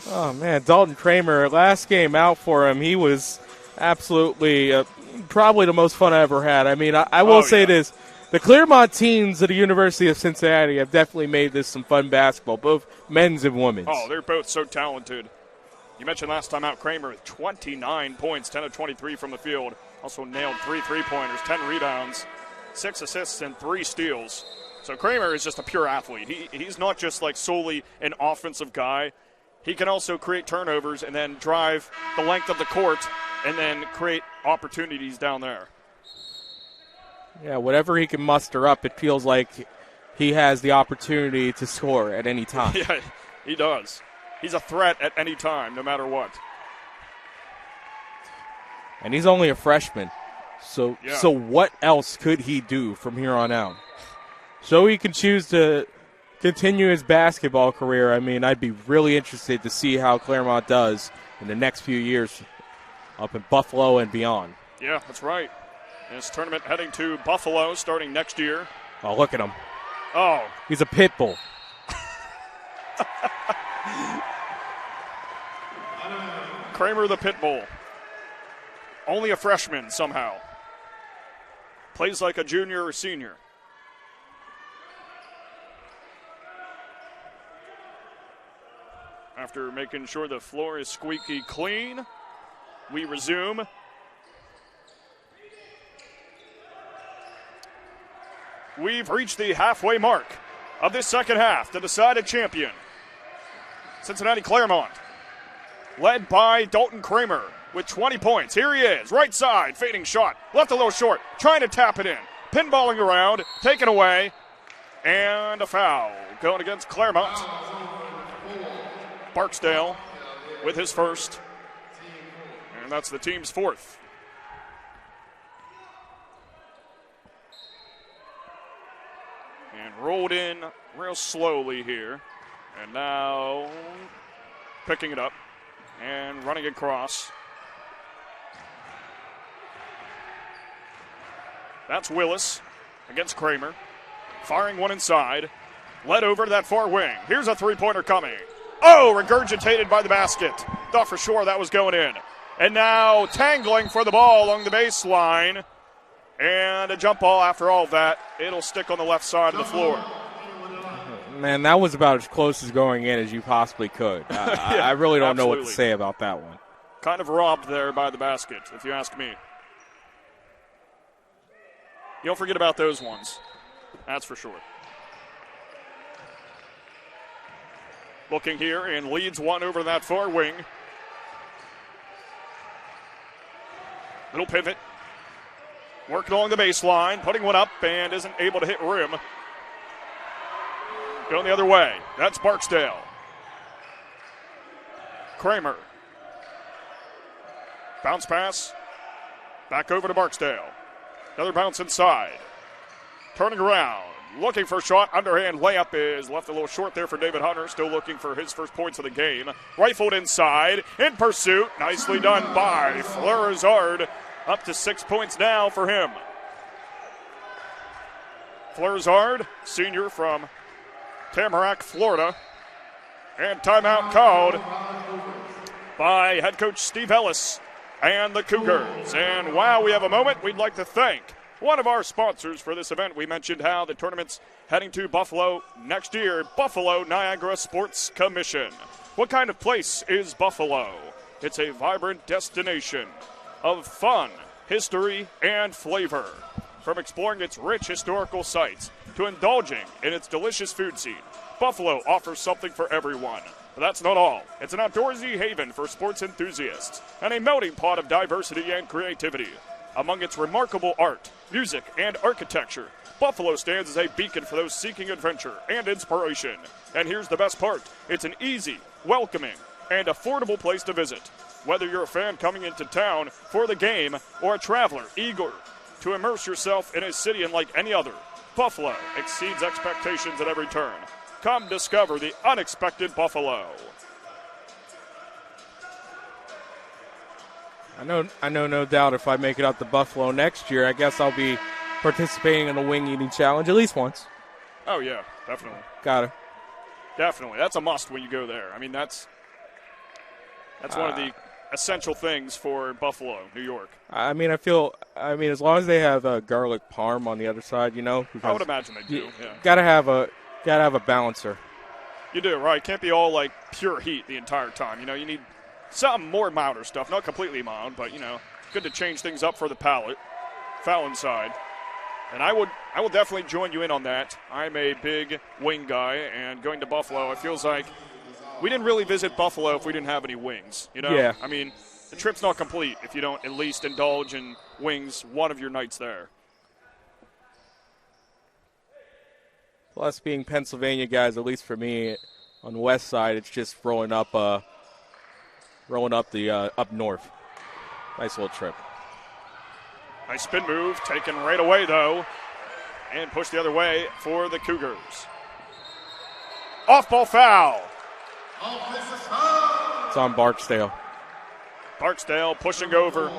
Oh, man, Dalton Kramer, last game out for him, he was absolutely probably the most fun I ever had. I mean, I will say this. The Claremont teams at the University of Cincinnati have definitely made this some fun basketball, both men's and women's.
Oh, they're both so talented. You mentioned last time out Kramer with 29 points, 10 of 23 from the field. Also nailed 3 3-pointers, 10 rebounds, 6 assists, and 3 steals. So Kramer is just a pure athlete. He's not just like solely an offensive guy. He can also create turnovers and then drive the length of the court and then create opportunities down there.
Yeah, whatever he can muster up, it feels like he has the opportunity to score at any time.
Yeah, he does. He's a threat at any time, no matter what.
And he's only a freshman. So what else could he do from here on out? So he can choose to continue his basketball career. I mean, I'd be really interested to see how Claremont does in the next few years up in Buffalo and beyond.
Yeah, that's right. This tournament heading to Buffalo starting next year.
Oh, look at him.
Oh.
He's a pit bull.
Kramer the pit bull. Only a freshman somehow. Plays like a junior or senior. After making sure the floor is squeaky clean, we resume. We've reached the halfway mark of this second half to decide a champion. Cincinnati Claremont, led by Dalton Kramer with 20 points. Here he is, right side, fading shot, left a little short, trying to tap it in. Pinballing around, taken away, and a foul going against Claremont. Barksdale with his first, and that's the team's fourth. And rolled in real slowly here, and now picking it up and running across. That's Willis against Kramer. Firing one inside. Led over to that far wing. Here's a three-pointer coming. Oh, regurgitated by the basket. Thought for sure that was going in. And now tangling for the ball along the baseline. And a jump ball after all of that. It'll stick on the left side of the floor.
Man, that was about as close as going in as you possibly could. I really don't know what to say about that one.
Kind of robbed there by the basket, if you ask me. You don't forget about those ones. That's for sure. Looking here and leads one over that far wing. Little pivot. Working along the baseline, putting one up and isn't able to hit rim. Going the other way. That's Barksdale. Kramer. Bounce pass. Back over to Barksdale. Another bounce inside. Turning around. Looking for a shot. Underhand layup is left a little short there for David Hunter. Still looking for his first points of the game. Rifled inside. In pursuit. Nicely done by Fleurizard. Up to 6 points now for him. Fleurizard, senior from Tamarack, Florida. And timeout called by head coach Steve Ellis and the Cougars. And while we have a moment, we'd like to thank one of our sponsors for this event. We mentioned how the tournament's heading to Buffalo next year. Buffalo Niagara Sports Commission. What kind of place is Buffalo? It's a vibrant destination of fun, history, and flavor. From exploring its rich historical sites to indulging in its delicious food scene, Buffalo offers something for everyone. But that's not all. It's an outdoorsy haven for sports enthusiasts and a melting pot of diversity and creativity. Among its remarkable art, music, and architecture, Buffalo stands as a beacon for those seeking adventure and inspiration. And here's the best part. It's an easy, welcoming, and affordable place to visit. Whether you're a fan coming into town for the game or a traveler eager to immerse yourself in a city unlike any other, Buffalo exceeds expectations at every turn. Come discover the unexpected Buffalo.
I know no doubt if I make it out to Buffalo next year, I guess I'll be participating in the wing eating challenge at least once.
Oh, yeah, definitely.
Got it.
Definitely. That's a must when you go there. I mean, that's one of the essential things for Buffalo, New York.
I mean, as long as they have garlic parm on the other side,
I would imagine they do. Yeah.
Gotta have a balancer.
You do, right? Can't be all like pure heat the entire time. You need something more milder stuff, not completely mild, but good to change things up for the palate. Foul inside. And I will definitely join you in on that. I'm a big wing guy, and going to Buffalo, it feels like we didn't really visit Buffalo if we didn't have any wings.
Yeah.
I mean, the trip's not complete if you don't at least indulge in wings one of your nights there.
Plus, being Pennsylvania guys, at least for me, on the west side, it's just rolling up the up north. Nice little trip.
Nice spin move, taken right away though, and pushed the other way for the Cougars. Off-ball foul.
It's on Barksdale.
Barksdale pushing over.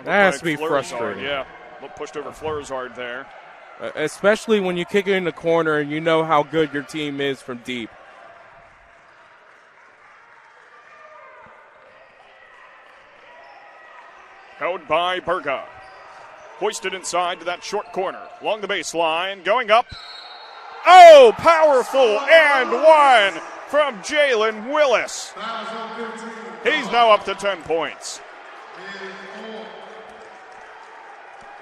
That has to be frustrating.
Yeah, pushed over Fleurizard there.
Especially when you kick it in the corner and you know how good your team is from deep.
Held by Berga. Hoisted inside to that short corner. Along the baseline, going up. Oh, powerful and one from Jalen Willis. He's now up to 10 points.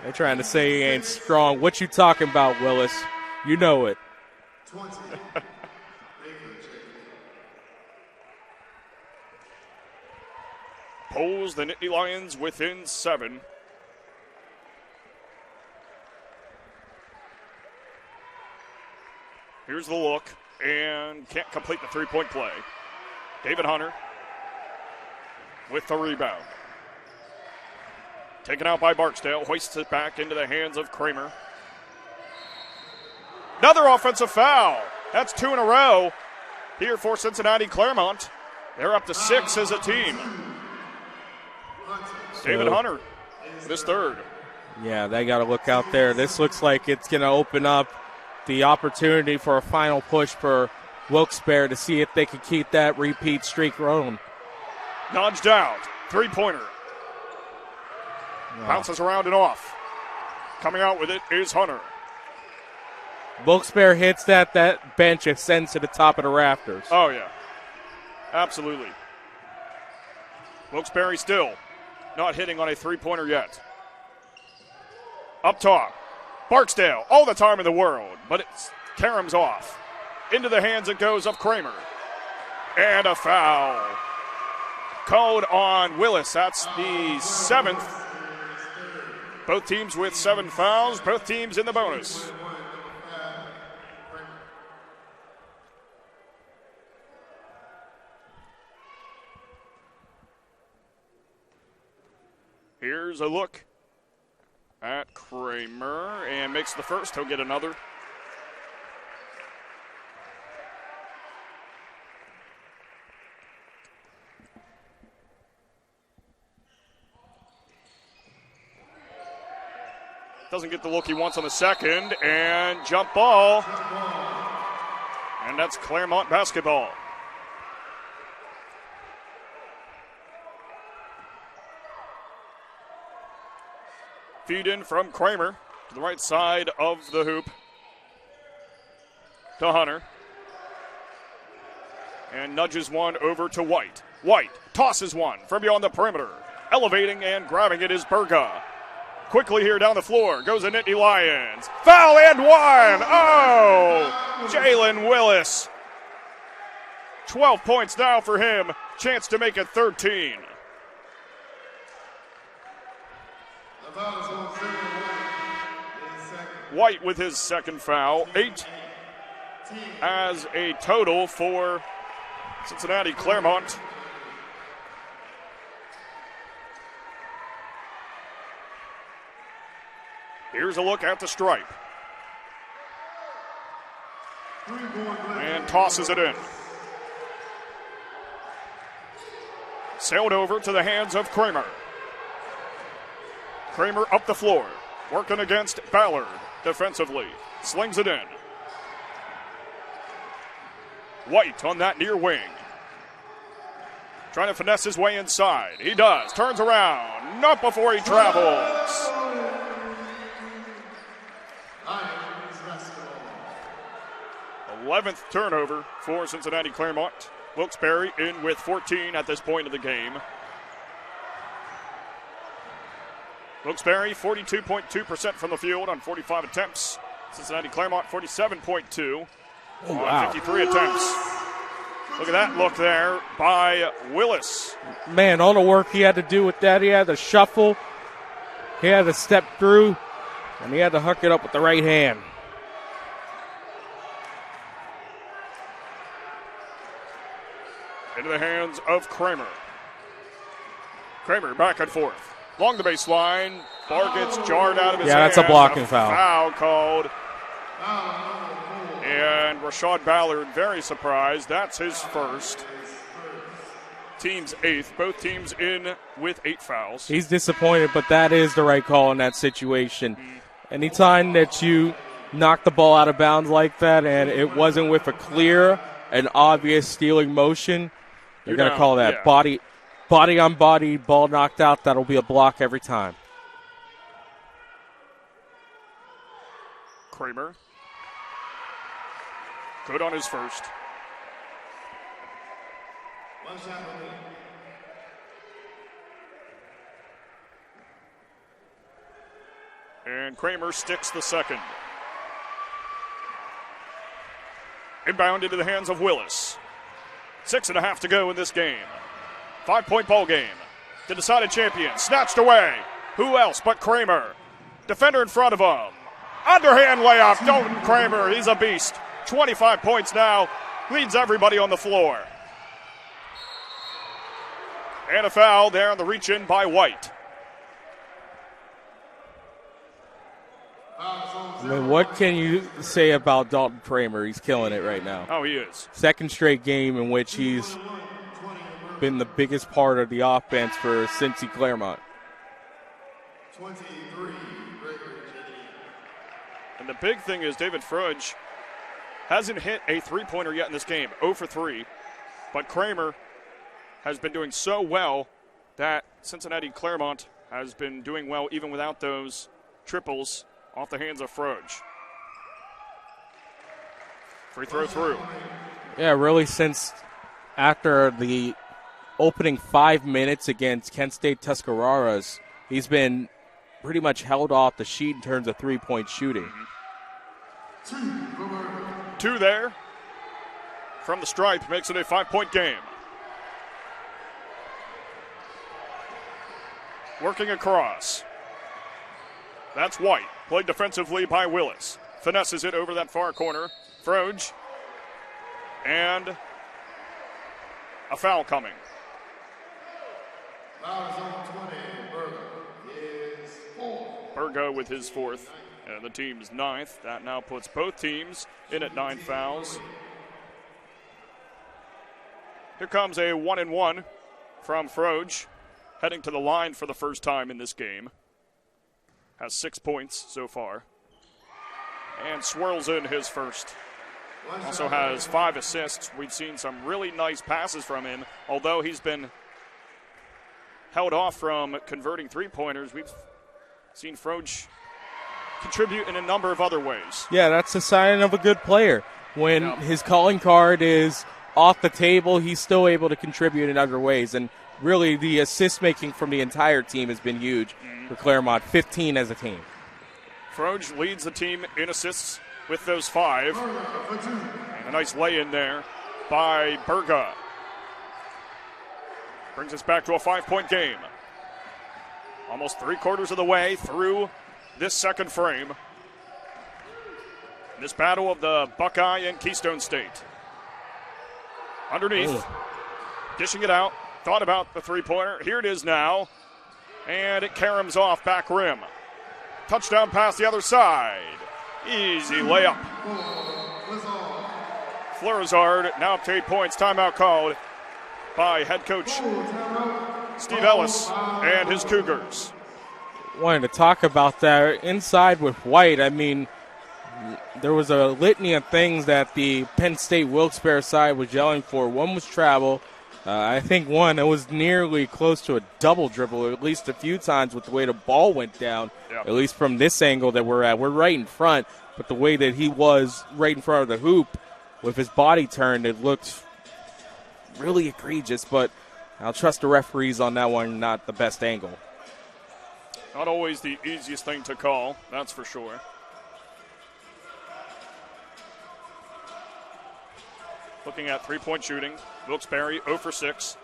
They're trying to say he ain't strong. What you talking about, Willis? You know it.
pulls the Nittany Lions within 7. Here's the look, and can't complete the three-point play. David Hunter with the rebound. Taken out by Barksdale, hoists it back into the hands of Kramer. Another offensive foul. That's 2 in a row here for Cincinnati Claremont. They're up to 6 as a team. David Hunter with his third.
Yeah, they got to look out there. This looks like it's going to open up the opportunity for a final push for Wilkes-Barre to see if they can keep that repeat streak rolling.
Nudged out. Three-pointer. Bounces around and off. Coming out with it is Hunter.
Wilkes-Barre hits that bench ascends to the top of the rafters.
Oh, yeah. Absolutely. Wilkes-Barre still not hitting on a three-pointer yet. Up top. Barksdale, all the time in the world, but it's Karam's off. Into the hands it goes of Kramer. And a foul. Called on Willis. That's the 7th. Both teams with 7 fouls, both teams in the bonus. Here's a look at Kramer and makes the first. He'll get another. Doesn't get the look he wants on the second, and jump ball. And that's Claremont basketball. Feed in from Kramer to the right side of the hoop to Hunter. And nudges one over to White. White tosses one from beyond the perimeter. Elevating and grabbing it is Berga. Quickly here down the floor goes the Nittany Lions. Foul and one! Oh! Jalen Willis. 12 points now for him. Chance to make it 13. White with his second foul. 8 as a total for Cincinnati Claremont. Here's a look at the stripe. And tosses it in. Sailed over to the hands of Kramer. Kramer up the floor, working against Ballard defensively. Slings it in. White on that near wing. Trying to finesse his way inside. He does. Turns around. Not before he travels. 11th turnover for Cincinnati Claremont. Wilkes-Barre in with 14 at this point of the game. Wilkes-Barre 42.2% from the field on 45 attempts. Cincinnati Claremont 47.2 on 53 attempts. Look at that look there by Willis.
Man, all the work he had to do with that, he had to shuffle, he had to step through, and he had to hook it up with the right hand.
Into the hands of Kramer. Kramer back and forth. Along the baseline, Barr gets jarred out of his hand.
Yeah, that's a blocking foul.
Foul called. And Rashad Ballard very surprised. That's his first. Team's 8th. Both teams in with 8 fouls.
He's disappointed, but that is the right call in that situation. Anytime that you knock the ball out of bounds like that and it wasn't with a clear and obvious stealing motion, you're going to call that body on body, ball knocked out. That'll be a block every time.
Kramer. Good on his first. And Kramer sticks the second. Inbound into the hands of Willis. 6.5 to go in this game. 5-point ball game. The decided champion. Snatched away. Who else but Kramer? Defender in front of him. Underhand layup. Dalton Kramer. He's a beast. 25 points now. Leads everybody on the floor. And a foul there on the reach-in by White.
I mean, what can you say about Dalton Kramer? He's killing it right now.
Oh, he is.
Second straight game in which he's been the biggest part of the offense for Cincy Claremont.
23.
And the big thing is David Froge hasn't hit a three-pointer yet in this game, 0 for 3. But Kramer has been doing so well that Cincinnati Claremont has been doing well even without those triples off the hands of Froge. Free throw through.
Yeah, really since after the opening 5 minutes against Kent State Tuscarawas, he's been pretty much held off the sheet in terms of three-point shooting.
2 there from the stripe makes it a 5-point game. Working across. That's White. Played defensively by Willis. Finesses it over that far corner. Froge. And a foul coming. Burgo with his 4th. And the team's 9th. That now puts both teams in at 9 fouls. Here comes a 1-and-1 from Froge. Heading to the line for the first time in this game. Has 6 points so far. And swirls in his first. Also has 5 assists. We've seen some really nice passes from him. Although he's been held off from converting three-pointers, we've seen Froge contribute in a number of other ways.
Yeah, that's a sign of a good player. When his calling card is off the table, he's still able to contribute in other ways. And really, the assist-making from the entire team has been huge for Claremont, 15 as a team.
Froge leads the team in assists with those 5. And a nice lay-in there by Burga. Brings us back to a 5-point game. Almost 3/4 of the way through this second frame. This battle of the Buckeye and Keystone State. Underneath. Dishing it out. Thought about the three-pointer. Here it is now. And it caroms off back rim. Touchdown pass the other side. Easy layup. Florizard now up to 8 points. Timeout called by head coach Steve Ellis and his Cougars.
Wanted to talk about that inside with White. I mean, there was a litany of things that the Penn State Wilkes-Barre side was yelling for. One was travel. I think one, it was nearly close to a double dribble, at least a few times with the way the ball went down, at least from this angle that we're at. We're right in front, but the way that he was right in front of the hoop with his body turned, it looked really egregious, but I'll trust the referees on that one, not the best angle.
Not always the easiest thing to call, that's for sure. Looking at three-point shooting, Wilkes-Barre 0 for 6.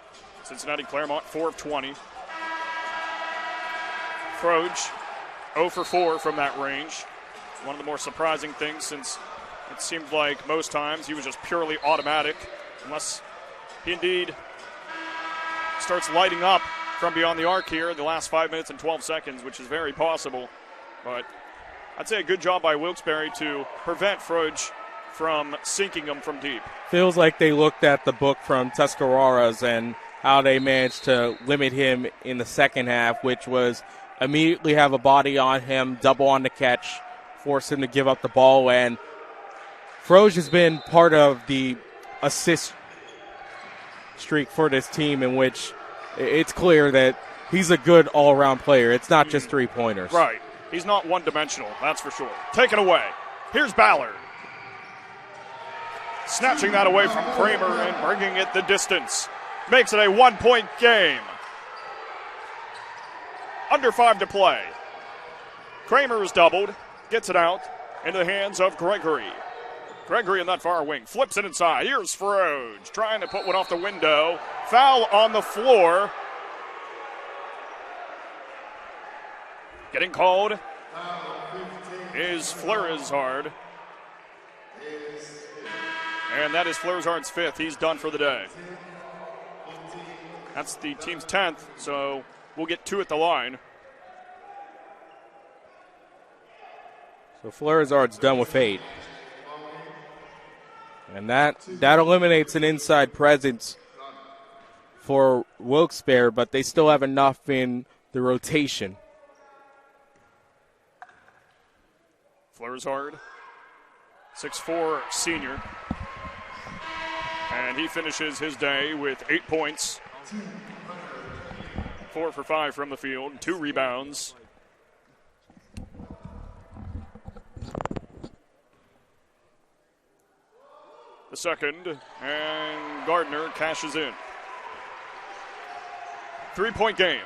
Cincinnati Claremont 4 of 20. Froge 0 for 4 from that range. One of the more surprising things, since it seemed like most times he was just purely automatic, unless he indeed starts lighting up from beyond the arc here in the last 5 minutes and 12 seconds, which is very possible. But I'd say a good job by Wilkes-Barre to prevent Froge from sinking him from deep.
Feels like they looked at the book from Tuscarawas and how they managed to limit him in the second half, which was immediately have a body on him, double on the catch, force him to give up the ball. And Froge has been part of the assist streak for this team, in which it's clear that he's a good all-around player. It's not just three-pointers.
Right. He's not one-dimensional, that's for sure. Taken away. Here's Ballard. Snatching that away from Kramer and bringing it the distance. Makes it a 1-point game. Under 5 to play. Kramer is doubled. Gets it out into the hands of Gregory. Gregory in that far wing. Flips it inside. Here's Froge trying to put one off the window. Foul on the floor. Getting called is Fleurizard. And that is Fleurizard's 5th. He's done for the day. That's the team's 10th, so we'll get 2 at the line.
So Fleurizard's done with 8. And that eliminates an inside presence for Wilkes-Barre, but they still have enough in the rotation.
Fleurizard, 6'4" senior. And he finishes his day with 8 points. 4 for 5 from the field, 2 rebounds. The second, and Gardner cashes in. 3-point game.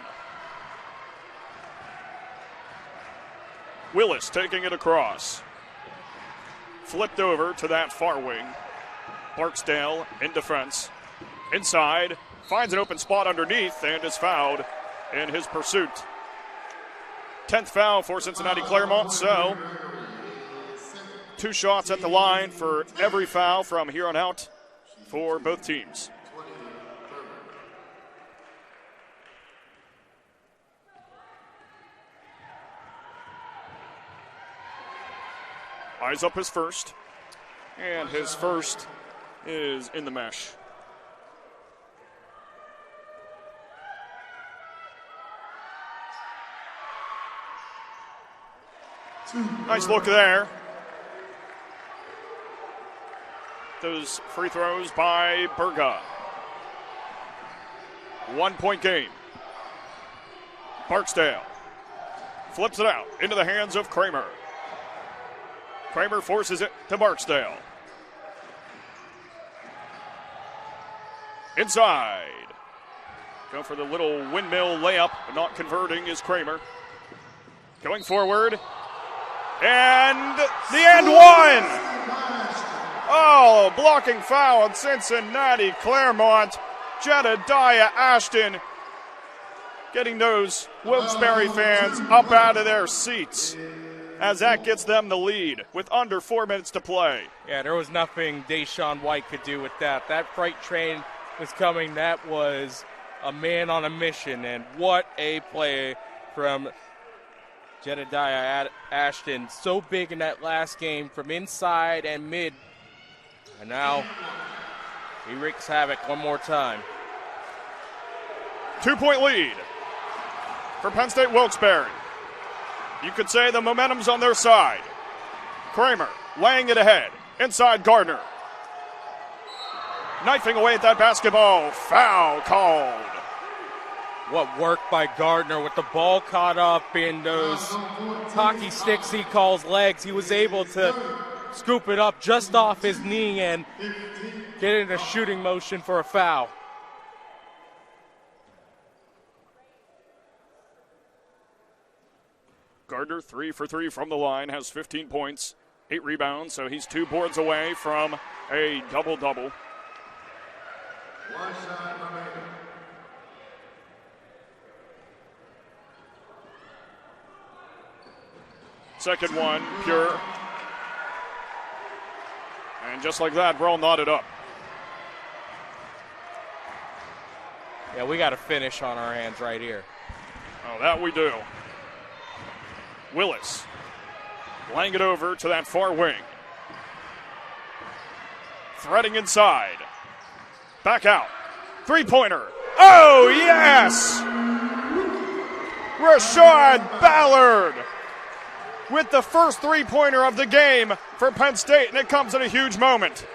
Willis taking it across. Flipped over to that far wing. Barksdale in defense. Inside, finds an open spot underneath and is fouled in his pursuit. 10th foul for Cincinnati Claremont, so 2 shots at the line for every foul from here on out for both teams. Eyes up his first, and his first is in the mesh. Nice look there. Those free throws by Berga. 1-point game. Barksdale flips it out into the hands of Kramer. Kramer forces it to Barksdale. Inside. Go for the little windmill layup, but not converting is Kramer. Going forward. And the end one. Oh, blocking foul on Cincinnati Claremont. Jedediah Ashton getting those Wilkes-Barre fans up out of their seats as that gets them the lead with under 4 minutes to play.
Yeah, there was nothing Deshaun White could do with that. That freight train was coming. That was a man on a mission, and what a play from Jedediah Ashton. So big in that last game from inside and mid. And now he wreaks havoc one more time.
2-point lead for Penn State Wilkes-Barre. You could say the momentum's on their side. Kramer laying it ahead. Inside Gardner. Knifing away at that basketball. Foul called.
What work by Gardner with the ball caught up in those hockey sticks he calls legs. He was able to scoop it up just off his knee and get in a shooting motion for a foul.
Gardner 3 for 3 from the line, has 15 points, 8 rebounds, so he's 2 boards away from a double-double. Second one, pure. And just like that, we're all knotted up.
Yeah, we got a finish on our hands right here.
Oh, that we do. Willis laying it over to that far wing. Threading inside. Back out. 3-pointer. Oh, yes! Rashad Ballard with the first 3-pointer of the game for Penn State, and it comes at a huge moment.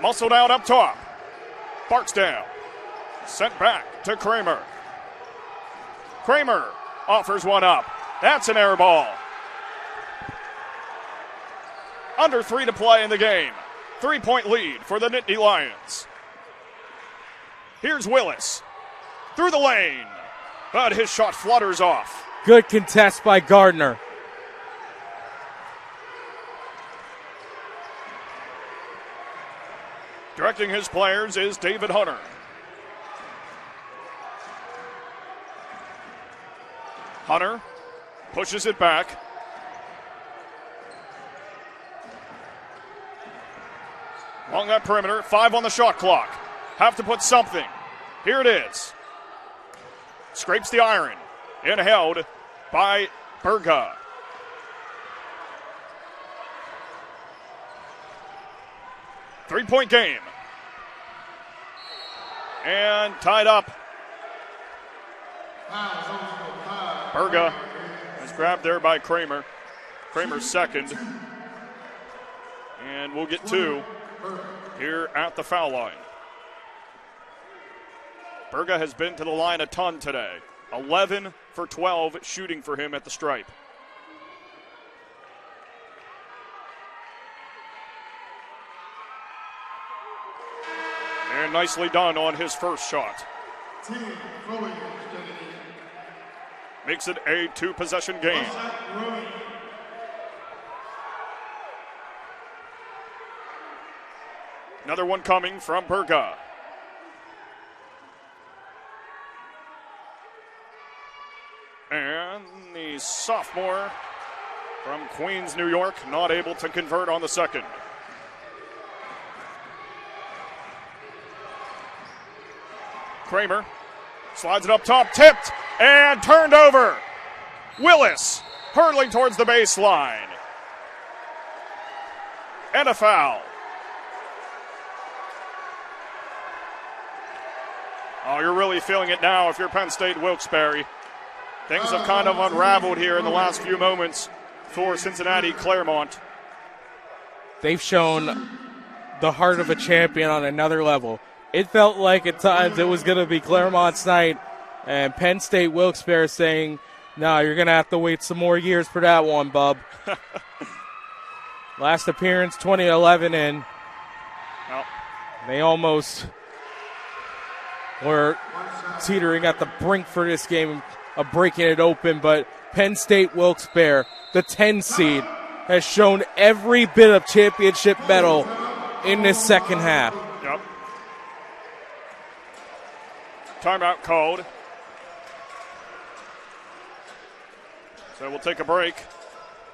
Muscled out up top. Barksdale sent back to Kramer. Kramer offers one up. That's an air ball. Under 3 to play in the game. 3-point lead for the Nittany Lions. Here's Willis through the lane, but his shot flutters off.
Good contest by Gardner.
Directing his players is David Hunter. Hunter pushes it back. Along that perimeter, 5 on the shot clock. Have to put something. Here it is. Scrapes the iron. And held by Berga. Three-point game. And tied up. Berga is grabbed there by Kramer. Kramer's second. And we'll get 2 here at the foul line. Berga has been to the line a ton today. 11 for 12 shooting for him at the stripe. And nicely done on his first shot. Makes it a 2-possession game. Another one coming from Berga. And the sophomore from Queens, New York, not able to convert on the second. Kramer slides it up top, tipped, and turned over. Willis hurtling towards the baseline. And a foul. Oh, you're really feeling it now if you're Penn State Wilkes-Barre. Things have kind of unraveled here in the last few moments for Cincinnati Claremont.
They've shown the heart of a champion on another level. It felt like at times it was going to be Claremont's night, and Penn State Wilkes-Barre saying, no, you're going to have to wait some more years for that one, bub. Last appearance, 2011, and they almost were teetering at the brink for this game of breaking it open, but Penn State Wilkes-Barre, the 10 seed, has shown every bit of championship mettle in this second half.
Yep. Timeout called. So we'll take a break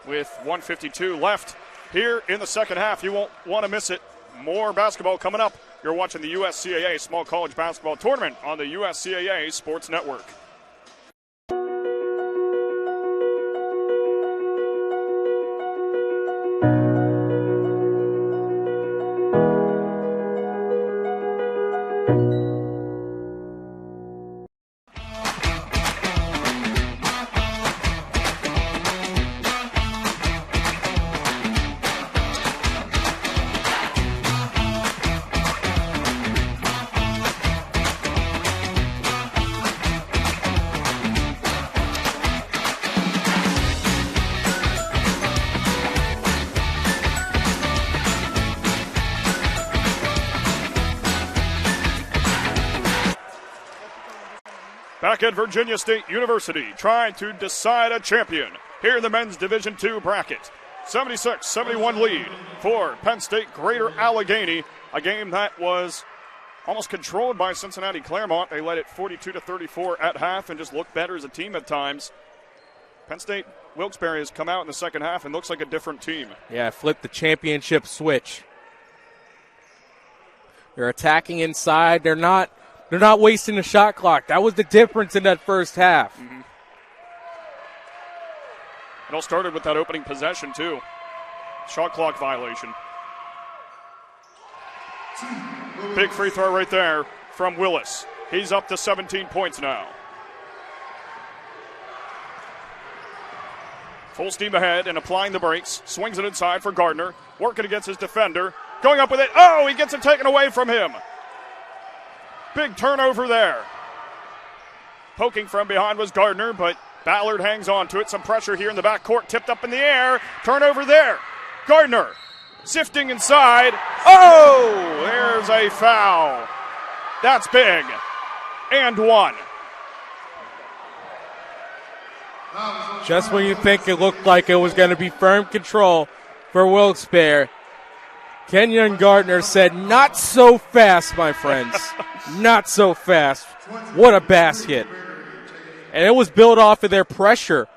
with 1:52 left here in the second half. You won't want to miss it. More basketball coming up. You're watching the USCAA Small College Basketball Tournament on the USCAA Sports Network. Back at Virginia State University, trying to decide a champion here in the men's Division II bracket. 76-71 lead for Penn State Greater Allegheny, a game that was almost controlled by Cincinnati Claremont. They led it 42-34 at half and just looked better as a team at times. Penn State Wilkes-Barre has come out in the second half and looks like a different team.
Yeah, flipped the championship switch. They're attacking inside. They're not wasting the shot clock. That was the difference in that first half.
Mm-hmm. It all started with that opening possession, too. Shot clock violation. Big free throw right there from Willis. He's up to 17 points now. Full steam ahead and applying the brakes. Swings it inside for Gardner. Working against his defender. Going up with it. Oh, he gets it taken away from him. Big turnover there. Poking from behind was Gardner, but Ballard hangs on to it. Some pressure here in the backcourt. Tipped up in the air. Turnover there. Gardner sifting inside. Oh, there's a foul. That's big. And one.
Just when you think it looked like it was going to be firm control for Wilkes-Barre, Kenyon Gardner said, not so fast, my friends. Not so fast. What a basket. And it was built off of their pressure.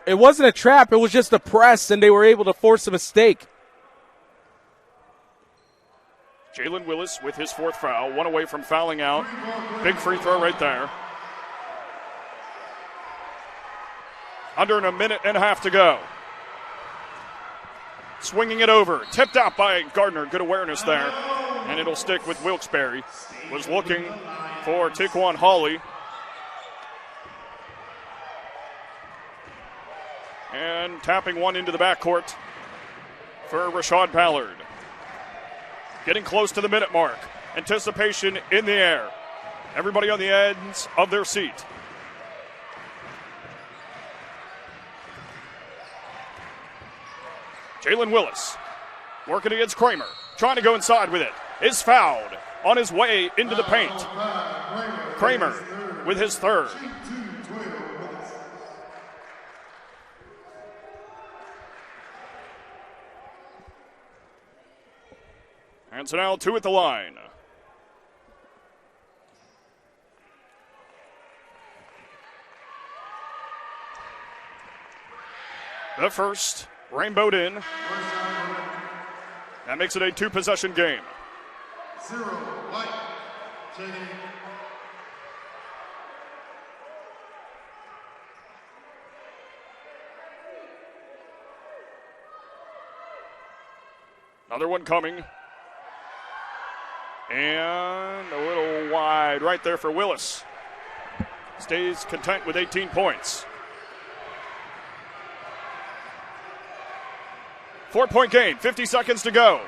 It wasn't a trap. It was just a press, and they were able to force a mistake.
Jalen Willis with his 4th foul. 1 away from fouling out. Big free throw right there. Under a minute and a half to go. Swinging it over. Tipped out by Gardner. Good awareness there. And it'll stick with Wilkes-Barre. Was looking for Taquan Hawley. And tapping one into the backcourt for Rashad Ballard. Getting close to the minute mark. Anticipation in the air. Everybody on the ends of their seat. Jalen Willis working against Kramer. Trying to go inside with it. Is fouled on his way into the paint. Kramer with his 3rd. And so now 2 at the line. The first rainbowed in. That makes it a 2-possession game.
0 light. JD.
Another one coming. And a little wide right there for Willis. Stays content with 18 points. 4-point game, 50 seconds to go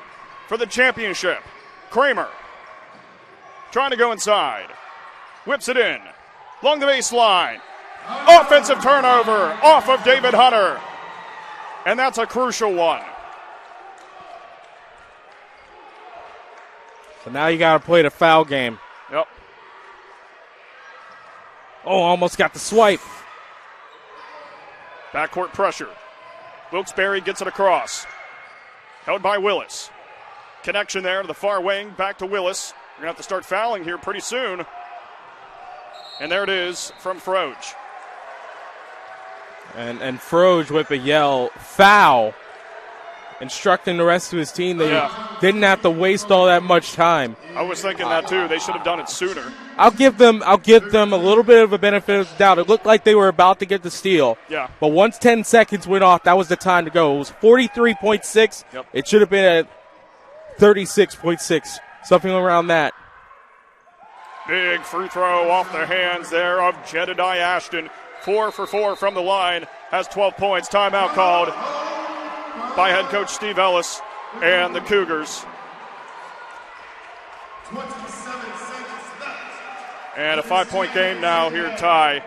for the championship. Kramer trying to go inside. Whips it in. Along the baseline. Offensive turnover off of David Hunter. And that's a crucial one.
So now you got to play the foul game.
Yep.
Oh, almost got the swipe.
Backcourt pressure. Wilkes-Barre gets it across. Held by Willis. Connection there to the far wing. Back to Willis. We're going to have to start fouling here pretty soon. And there it is from Froge.
And Froge with a yell, foul, instructing the rest of his team they didn't have to waste all that much time.
I was thinking that too. They should have done it sooner.
I'll give them a little bit of a benefit of the doubt. It looked like they were about to get the steal.
Yeah.
But once 10 seconds went off, that was the time to go. It was 43.6.
Yep.
It should have been at 36.6, something around that.
Big free throw off the hands there of Jedediah Ashton. 4 for 4 from the line. Has 12 points. Timeout called by head coach Steve Ellis and the Cougars.
27 seconds left.
And a 5-point game now here, Ty.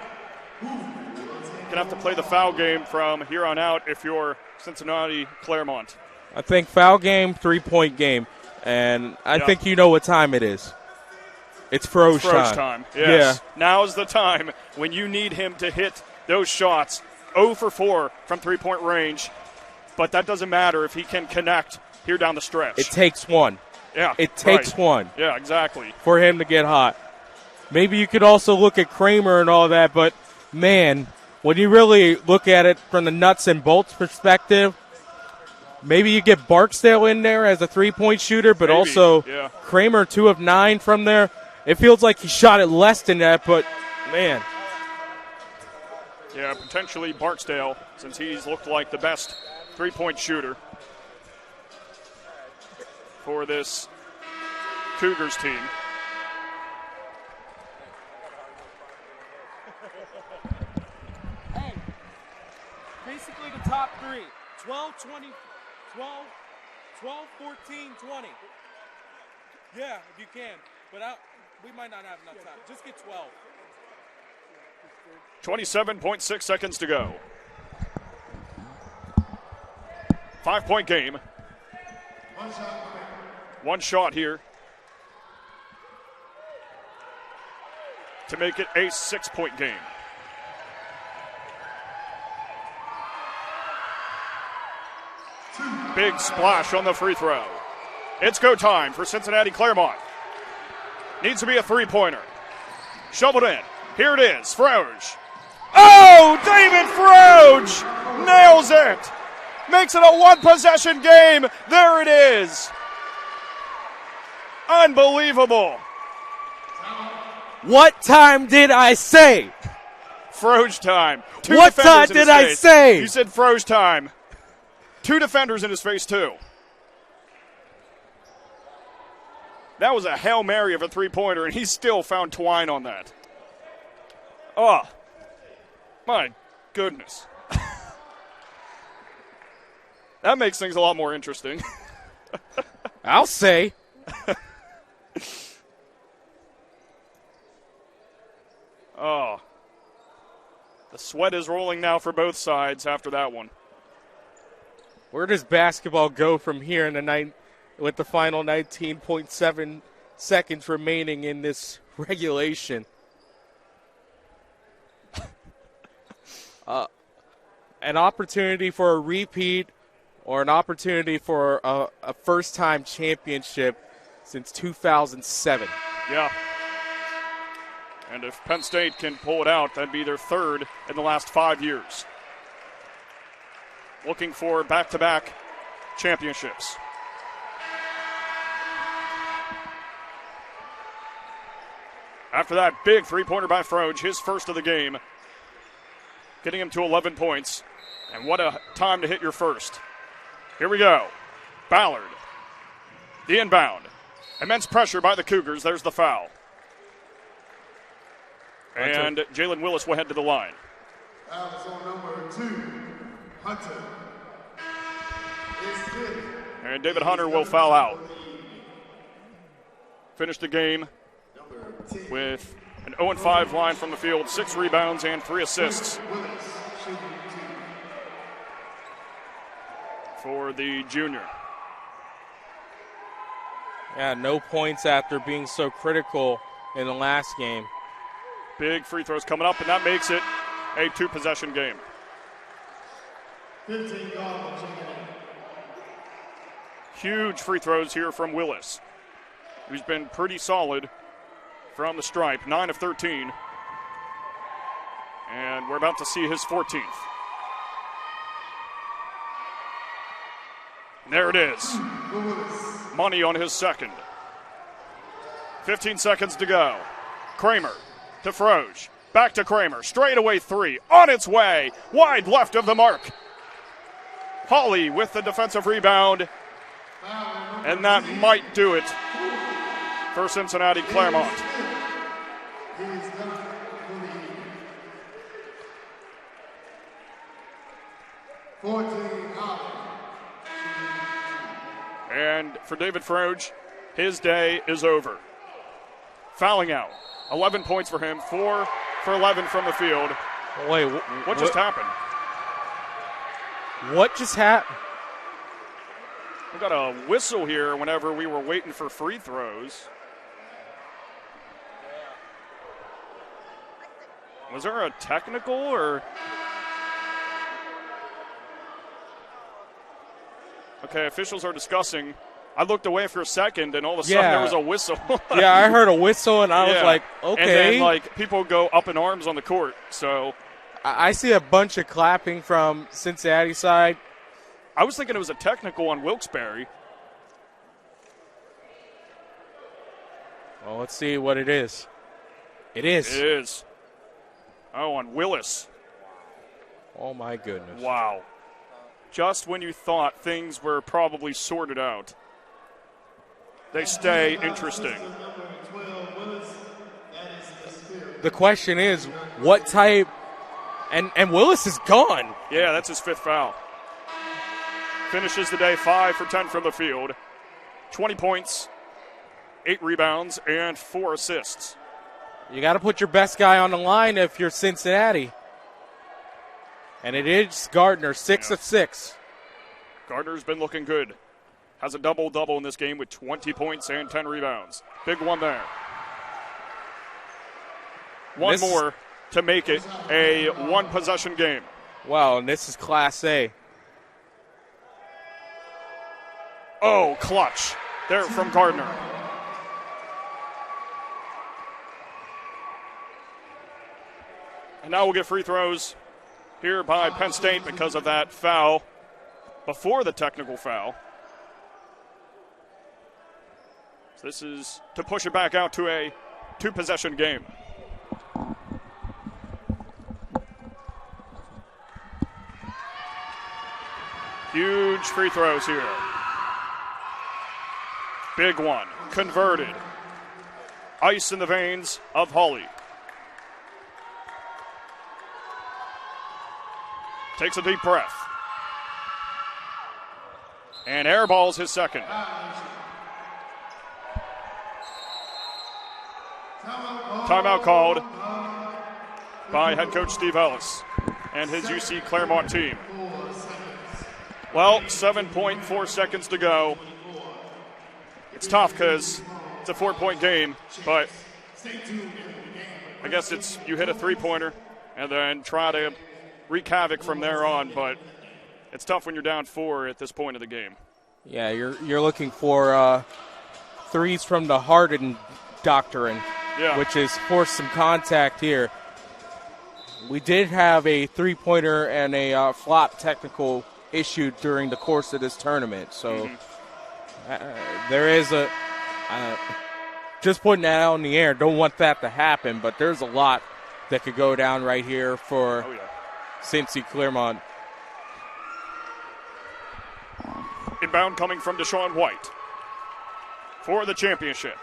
Gonna have to play the foul game from here on out if you're Cincinnati Claremont.
I think foul game, 3-point game. And I think you know what time it is. It's Froge time.
Yes.
Yeah.
Now's the time when you need him to hit those shots. 0 for 4 from 3-point range. But that doesn't matter if he can connect here down the stretch.
It takes one.
Yeah.
It takes one.
Yeah, exactly.
For him to get hot. Maybe you could also look at Kramer and all that, but, man, when you really look at it from the nuts and bolts perspective, maybe you get Barksdale in there as a 3-point shooter, but also Kramer 2 of 9 from there. It feels like he shot it less than that, but, man.
Yeah, potentially Barksdale, since he's looked like the best 3-point shooter for this Cougars team.
Hey, basically the top 3. 12, 20, 12, 14, 20. Yeah, if you can. But we might not have enough time. Just get 12.
27.6 seconds to go. 5-point game. One shot here to make it a 6-point game. Big splash on the free throw. It's go time for Cincinnati Claremont. Needs to be a 3-pointer. Shoveled in. Here it is. Froge Oh, David Froge nails it. Makes it a one-possession game. There it is. Unbelievable.
What time did I say?
Froge time.
What time did I say?
You said Froge time. 2 defenders in his face, too. That was a Hail Mary of a three-pointer, and he still found twine on that. Oh, my goodness. That makes things a lot more interesting.
I'll say.
Oh. The sweat is rolling now for both sides after that one.
Where does basketball go from here in the night with the final 19.7 seconds remaining in this regulation? An opportunity for a repeat or an opportunity for a first-time championship since 2007.
Yeah. And if Penn State can pull it out, that'd be their third in the last 5 years. Looking for back-to-back championships. After that big three-pointer by Froge, his first of the game, getting him to 11 points. And what a time to hit your first. Here we go. Ballard. The inbound. Immense pressure by the Cougars. There's the foul. And Jalen Willis will head to the line.
Foul is on number 2, Hunter.
And David Hunter will foul out. Finish the game with an 0-5 line from the field, 6 rebounds and 3 assists for the junior.
Yeah, no points after being so critical in the last game.
Big free throws coming up, and that makes it a 2-possession game.
15 guards.
Huge free throws here from Willis, who's been pretty solid from the stripe, 9 of 13. And we're about to see his 14th. And there it is. Money on his second. 15 seconds to go. Kramer to Froge. Back to Kramer. Straightaway 3. On its way. Wide left of the mark. Hawley with the defensive rebound. And that might do it for Cincinnati Claremont. And for David Froge, his day is over. Fouling out. 11 points for him, 4 for 11 from the field.
Wait,
what just happened?
What just happened?
We got a whistle here whenever we were waiting for free throws. Was there a technical or? Okay, officials are discussing. I looked away for a second, and all of a sudden there was a whistle.
Yeah, I heard a whistle, and I was like, okay.
And then, people go up in arms on the court. So
I see a bunch of clapping from Cincinnati side.
I was thinking it was a technical on Wilkes-Barre.
Well, let's see what it is. It is.
It is. Oh, on Willis.
Oh, my goodness.
Wow. Just when you thought things were probably sorted out, they stay interesting.
The question is, what type? And Willis is gone.
Yeah, that's his 5th foul. Finishes the day 5 for 10 from the field. 20 points, 8 rebounds, and 4 assists.
You got to put your best guy on the line if you're Cincinnati. And it is Gardner, 6 of 6.
Gardner's been looking good. Has a double-double in this game with 20 points and 10 rebounds. Big one there. One more to make it a 1-possession game.
Wow, and this is Class A.
Oh, clutch. There from Gardner. And now we'll get free throws here by Penn State because of that foul before the technical foul. So this is to push it back out to a 2-possession game. Huge free throws here. Big one, converted. Ice in the veins of Hawley. Takes a deep breath. And airballs his second. Timeout called by head coach Steve Ellis and his UC Claremont team. Well, 7.4 seconds to go. It's tough because it's a 4-point game, but I guess it's you hit a three-pointer and then try to wreak havoc from there on, but it's tough when you're down 4 at this point of the game.
Yeah, you're looking for threes from the Harden doctrine, which is force some contact here. We did have a three-pointer and a flop technical issued during the course of this tournament, so there is a just putting that out in the air. Don't want that to happen, but there's a lot that could go down right here for St. C. Claremont.
Inbound coming from Deshaun White for the championship.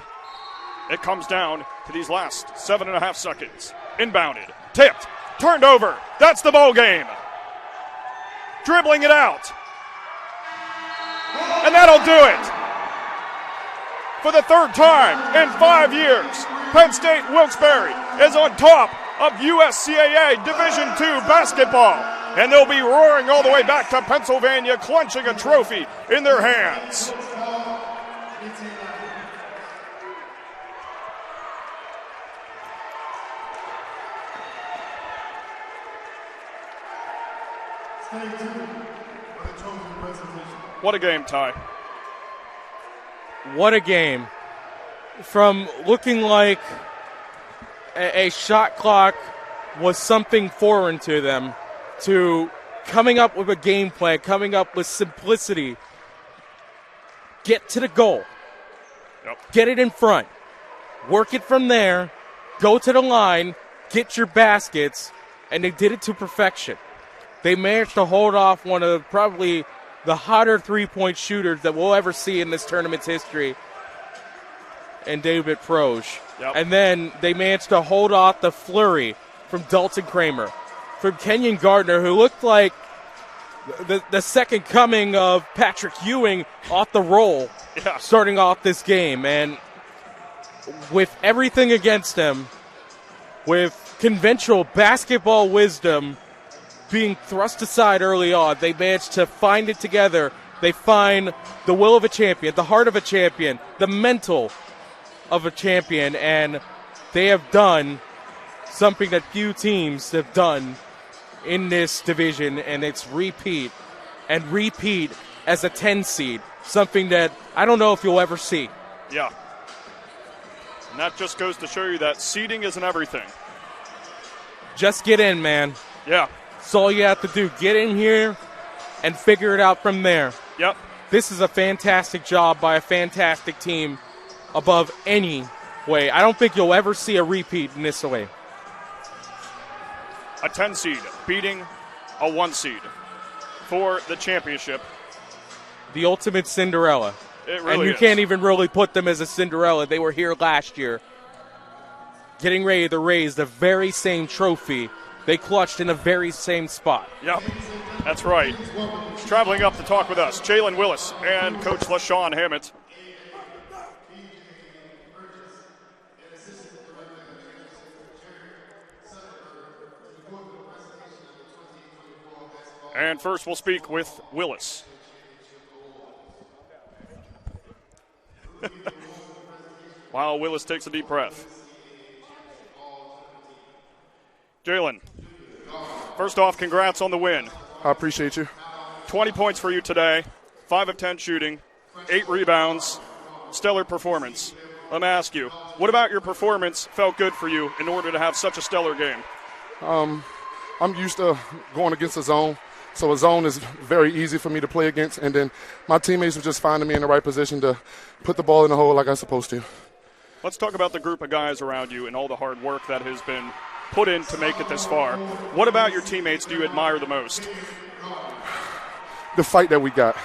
It comes down to these last 7.5 seconds. Inbounded, tipped, turned over. That's the ball game. Dribbling it out. And that'll do it. For the third time in 5 years, Penn State Wilkes-Barre is on top of USCAA Division II basketball. And they'll be roaring all the way back to Pennsylvania, clenching a trophy in their hands. What a game, Ty.
What a game. From looking like a shot clock was something foreign to them, to coming up with a game plan, coming up with simplicity. Get to the goal. Get it in front. Work it from there. Go to the line. Get your baskets. And they did it to perfection. They managed to hold off one of probably the hotter three-point shooters that we'll ever see in this tournament's history, and David Proge. And then they managed to hold off the flurry from Dalton Kramer, from Kenyon Gardner, who looked like the second coming of Patrick Ewing off the roll, starting off this game. And with everything against them, with conventional basketball wisdom being thrust aside early on, they managed to find it together. They find the will of a champion, the heart of a champion, the mental of a champion, and they have done something that few teams have done in this division, and it's repeat and repeat as a 10 seed, something that I don't know if you'll ever see.
Yeah. And that just goes to show you that seeding isn't everything.
Just get in, man.
Yeah.
That's all you have to do. Get in here and figure it out from there.
Yep.
This is a fantastic job by a fantastic team above any way. I don't think you'll ever see a repeat in this way.
A 10 seed beating a 1 seed for the championship.
The ultimate Cinderella.
It really
and you
is.
can't even really put them as a Cinderella. They were here last year getting ready to raise the very same trophy they clutched in the very same spot.
Yep, that's right. Traveling up to talk with us, Jalen Willis and Coach LaShawn Hammett. And first we'll speak with Willis. While Willis takes a deep breath. Jalen, first off, congrats on the win.
I appreciate you.
20 points for you today, 5 of 10 shooting, 8 rebounds, stellar performance. Let me ask you, what about your performance felt good for you in order to have such a stellar game?
I'm used to going against a zone, so a zone is very easy for me to play against. And then my teammates were just finding me in the right position to put the ball in the hole like I'm supposed to.
Let's talk about the group of guys around you and all the hard work that has been put in to make it this far. What about your teammates do you admire the most?
The fight that we got.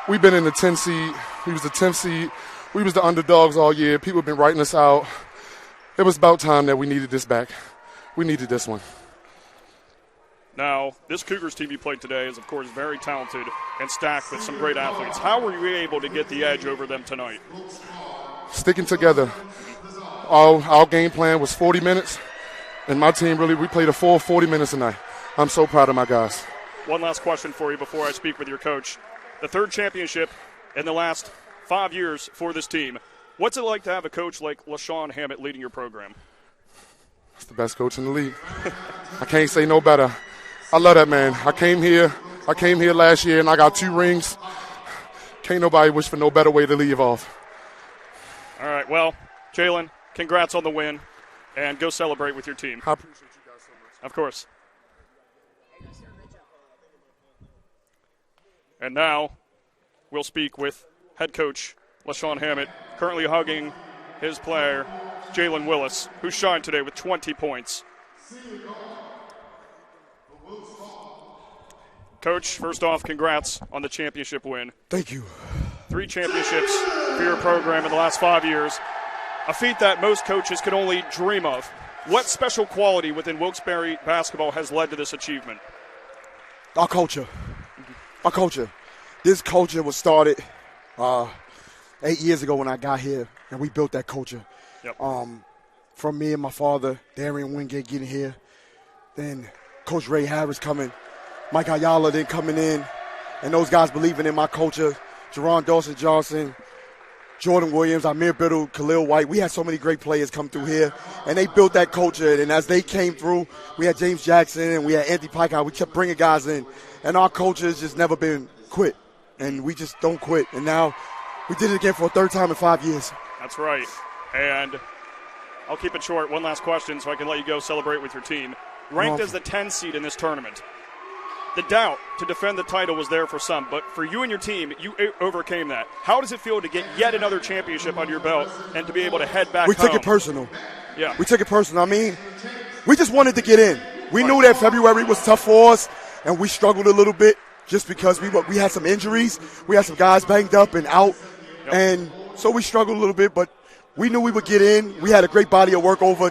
We've been in the 10 seed. We was the 10th seed. We was the underdogs all year. People have been writing us out. It was about time that we needed this back. We needed this one.
Now, this Cougars team you played today is, of course, very talented and stacked with some great athletes. How were you able to get the edge over them tonight?
Sticking together. Our game plan was 40 minutes, and my team we played a full 40 minutes tonight. I'm so proud of my guys.
One last question for you before I speak with your coach. The third championship in the last 5 years for this team. What's it like to have a coach like LaShawn Hammett leading your program?
He's the best coach in the league. I can't say no better. I love that man. I came here last year, and I got 2 rings. Can't nobody wish for no better way to leave off.
All right, well, Jalen, congrats on the win, and go celebrate with your team.
I appreciate you guys so much.
Of course. And now we'll speak with head coach LaShawn Hammett, currently hugging his player, Jalen Willis, who shined today with 20 points. Coach, first off, congrats on the championship win.
Thank you.
3 championships for your program in the last 5 years, a feat that most coaches could only dream of. What special quality within Wilkes-Barre basketball has led to this achievement?
Our culture. Our culture. This culture was started 8 years ago when I got here, and we built that culture.
Yep.
From me and my father, Darian Wingate getting here, then Coach Ray Harris coming, Mike Ayala then coming in, and those guys believing in my culture, Jerron Dawson-Johnson, Jordan Williams, Amir Biddle, Khalil White. We had so many great players come through here, and they built that culture. And as they came through, we had James Jackson and we had Anthony Pike. We kept bringing guys in, and our culture has just never been quit, and we just don't quit. And now we did it again for a 3rd time in 5 years.
That's right. And I'll keep it short. One last question so I can let you go celebrate with your team. Ranked as the 10 seed in this tournament, the doubt to defend the title was there for some, but for you and your team, you overcame that. How does it feel to get yet another championship under your belt and to be able to head back home?
We took it personal.
Yeah.
We took it personal. I mean, we just wanted to get in. We knew that February was tough for us, and we struggled a little bit just because we had some injuries. We had some guys banged up and out, and so we struggled a little bit, but we knew we would get in. We had a great body of work over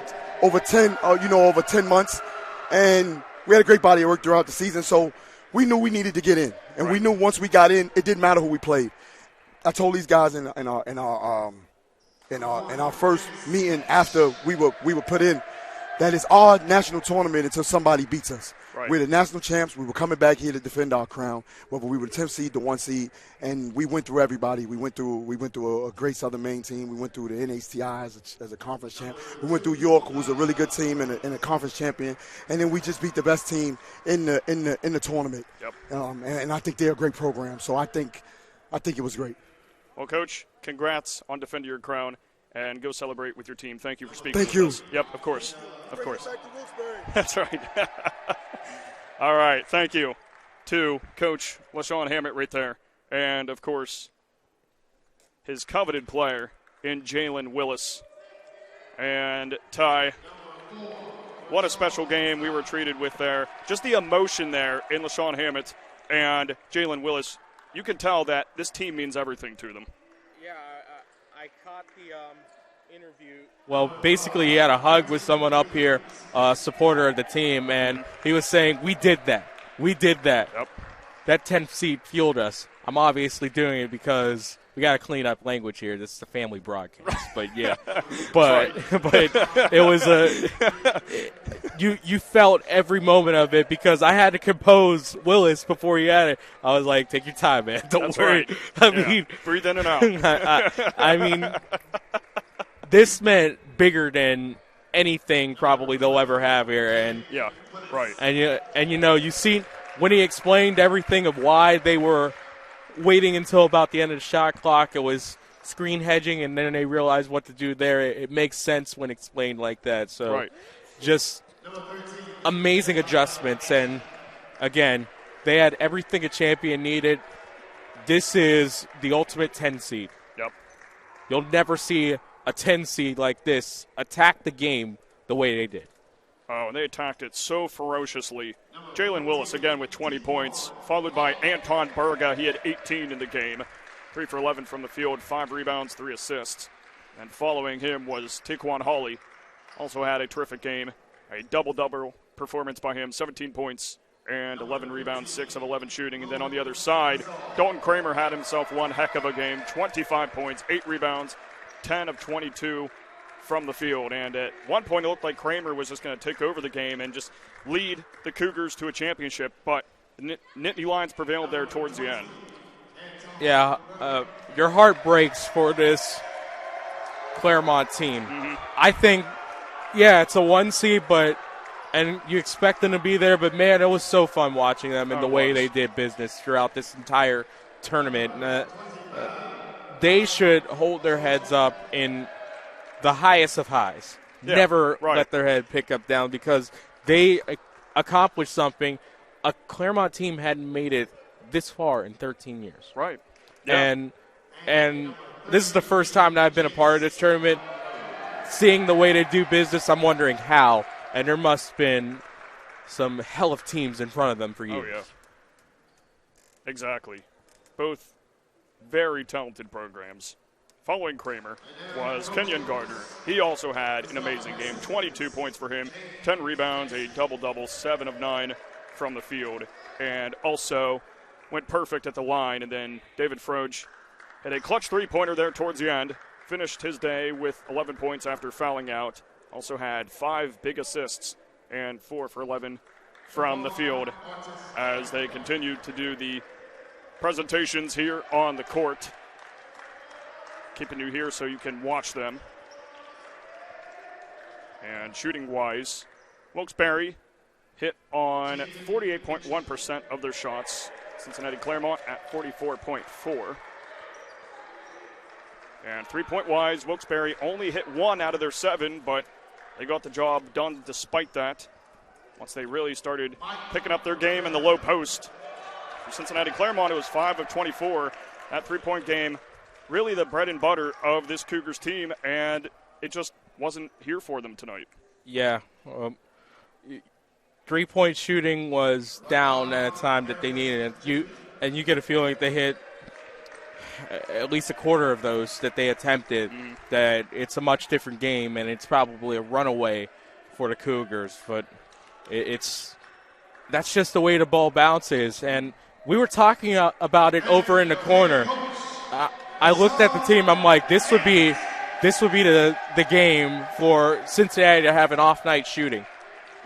10 months, and we had a great body of work throughout the season, so we knew we needed to get in. And we knew once we got in, it didn't matter who we played. I told these guys in our first meeting after we were put in that it's our national tournament until somebody beats us.
Right.
We're the national champs. We were coming back here to defend our crown, whether we were the 10th seed, the 1 seed, and we went through everybody. We went through a great Southern Maine team. We went through the NHTI as a conference champ. We went through York, who was a really good team and a conference champion, and then we just beat the best team in the tournament.
Yep.
And I think they're a great program. So I think it was great.
Well, Coach, congrats on defending your crown, and go celebrate with your team. Thank you for speaking.
Thank you.
Us. Yep, of course. Of course. That's right. All right, thank you to Coach LaShawn Hammett right there. And, of course, his coveted player in Jalen Willis. And, Ty, what a special game we were treated with there. Just the emotion there in LaShawn Hammett and Jalen Willis. You can tell that this team means everything to them.
Yeah, I caught the interview. Well, basically, he had a hug with someone up here, a supporter of the team, and he was saying, we did that. We did that.
Yep.
That 10th seed fueled us. I'm obviously doing it because we got to clean up language here. This is a family broadcast. But, yeah. but it was you felt every moment of it because I had to compose Willis before he had it. I was like, take your time, man. Don't worry.
Right.
I mean,
breathe in and out.
I mean, this meant bigger than anything probably they'll ever have here. And
yeah, right.
And you see when he explained everything of why they were waiting until about the end of the shot clock, it was screen hedging, and then they realized what to do there. It makes sense when explained like that. So
right.
just amazing adjustments. And, again, they had everything a champion needed. This is the ultimate 10 seed.
Yep.
You'll never see a 10 seed like this attack the game the way they did.
Oh, and they attacked it so ferociously. Jalen Willis again with 20 points, followed by Anton Berga. He had 18 in the game. 3 for 11 from the field, 5 rebounds, 3 assists. And following him was Taquan Hawley. Also had a terrific game. A double-double performance by him, 17 points and 11 rebounds, 6 of 11 shooting. And then on the other side, Dalton Kramer had himself one heck of a game, 25 points, 8 rebounds, 10 of 22 from the field. And at one point, it looked like Kramer was just going to take over the game and just lead the Cougars to a championship. But the Nittany Lions prevailed there towards the end.
Yeah, your heart breaks for this Claremont team.
Mm-hmm.
I think, yeah, it's a 1 seed, and you expect them to be there, but, man, it was so fun watching them and the way they did business throughout this entire tournament. They should hold their heads up in the highest of highs.
Yeah,
Never
right.
let their head pick up down, because they accomplished something a Claremont team hadn't made it this far in 13 years.
Right. Yeah.
And this is the first time that I've been a part of this tournament. Seeing the way they do business, I'm wondering how. And there must have been some hell of teams in front of them for years.
Oh, yeah. Exactly. Both very talented programs. Following Kramer was Kenyon Gardner. He also had an amazing game. 22 points for him, 10 rebounds, a double-double, 7 of 9 from the field. And also went perfect at the line. And then David Froge had a clutch three-pointer there towards the end. Finished his day with 11 points after fouling out. Also had 5 big assists and 4 for 11 from the field as they continued to do the presentations here on the court. Keeping you here so you can watch them. And shooting-wise, Wilkes-Barre hit on 48.1% of their shots. Cincinnati Claremont at 44.4%. And three-point-wise, Wilkes-Barre only hit 1 out of their 7, but they got the job done despite that. Once they really started picking up their game in the low post. For Cincinnati Claremont, it was 5 of 24. That three-point game, really the bread and butter of this Cougars team, and it just wasn't here for them tonight.
Yeah. Three-point shooting was down at a time that they needed it. And you get a feeling like they hit at least a quarter of those that they attempted, that it's a much different game, and it's probably a runaway for the Cougars. But that's just the way the ball bounces. And we were talking about it over in the corner. I looked at the team. I'm like, this would be the game for Cincinnati to have an off-night shooting.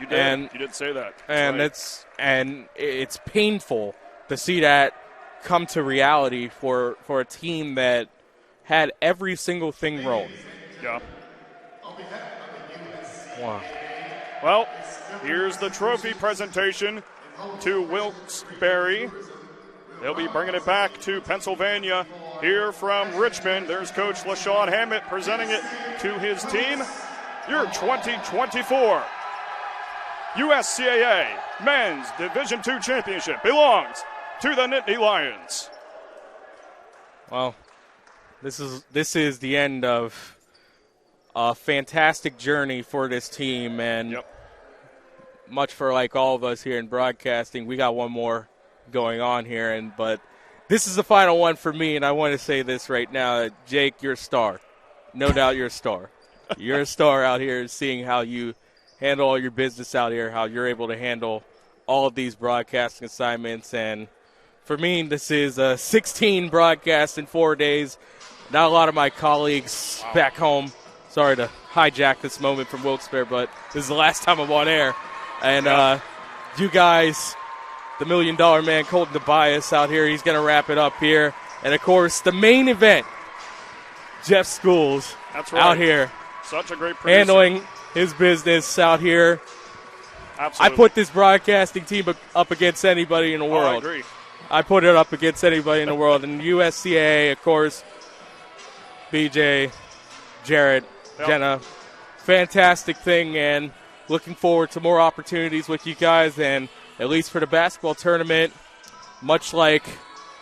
You did. You did say that.
That's it's painful to see that come to reality for a team that had every single thing rolling.
Yeah.
Wow.
Well, here's the trophy presentation to Wilkes-Barre. They'll be bringing it back to Pennsylvania here from Richmond. There's Coach LaShawn Hammett presenting it to his team. Your 2024 USCAA Men's Division II Championship belongs to the Nittany Lions.
Well, this is the end of a fantastic journey for this team, and much for like all of us here in broadcasting, we got one more going on here, but this is the final one for me, and I want to say this right now, Jake, you're a star. No doubt you're a star. You're a star out here, seeing how you handle all your business out here, how you're able to handle all of these broadcasting assignments. And for me, this is 16 broadcasts in 4 days. Not a lot of my colleagues back home. Sorry to hijack this moment from Wilkes-Barre, but this is the last time I'm on air. And you guys, the $1 Million Man, Colton Tobias out here, he's going to wrap it up here. And, of course, the main event, Jeff Schools out here.
Such a great producer.
Handling his business out here.
Absolutely.
I put this broadcasting team up against anybody in the world.
I agree.
I put it up against anybody in the world. And USCAA, of course, BJ, Jared, Jenna, fantastic thing. And looking forward to more opportunities with you guys, and at least for the basketball tournament, much like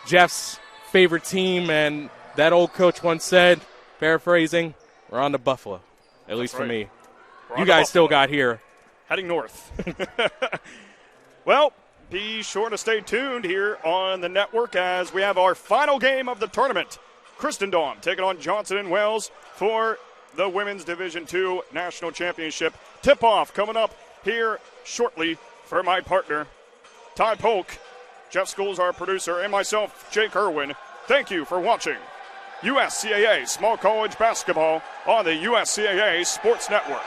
Jeff's favorite team and that old coach once said, paraphrasing, we're on to Buffalo, at least for me. You guys still got here.
Heading north. Well, be sure to stay tuned here on the network as we have our final game of the tournament. Christendom taking on Johnson & Wales for the Women's Division II National Championship. Tip-off coming up here shortly for my partner, Ty Polk, Jeff Scholes, our producer, and myself, Jake Irwin. Thank you for watching USCAA Small College Basketball on the USCAA Sports Network.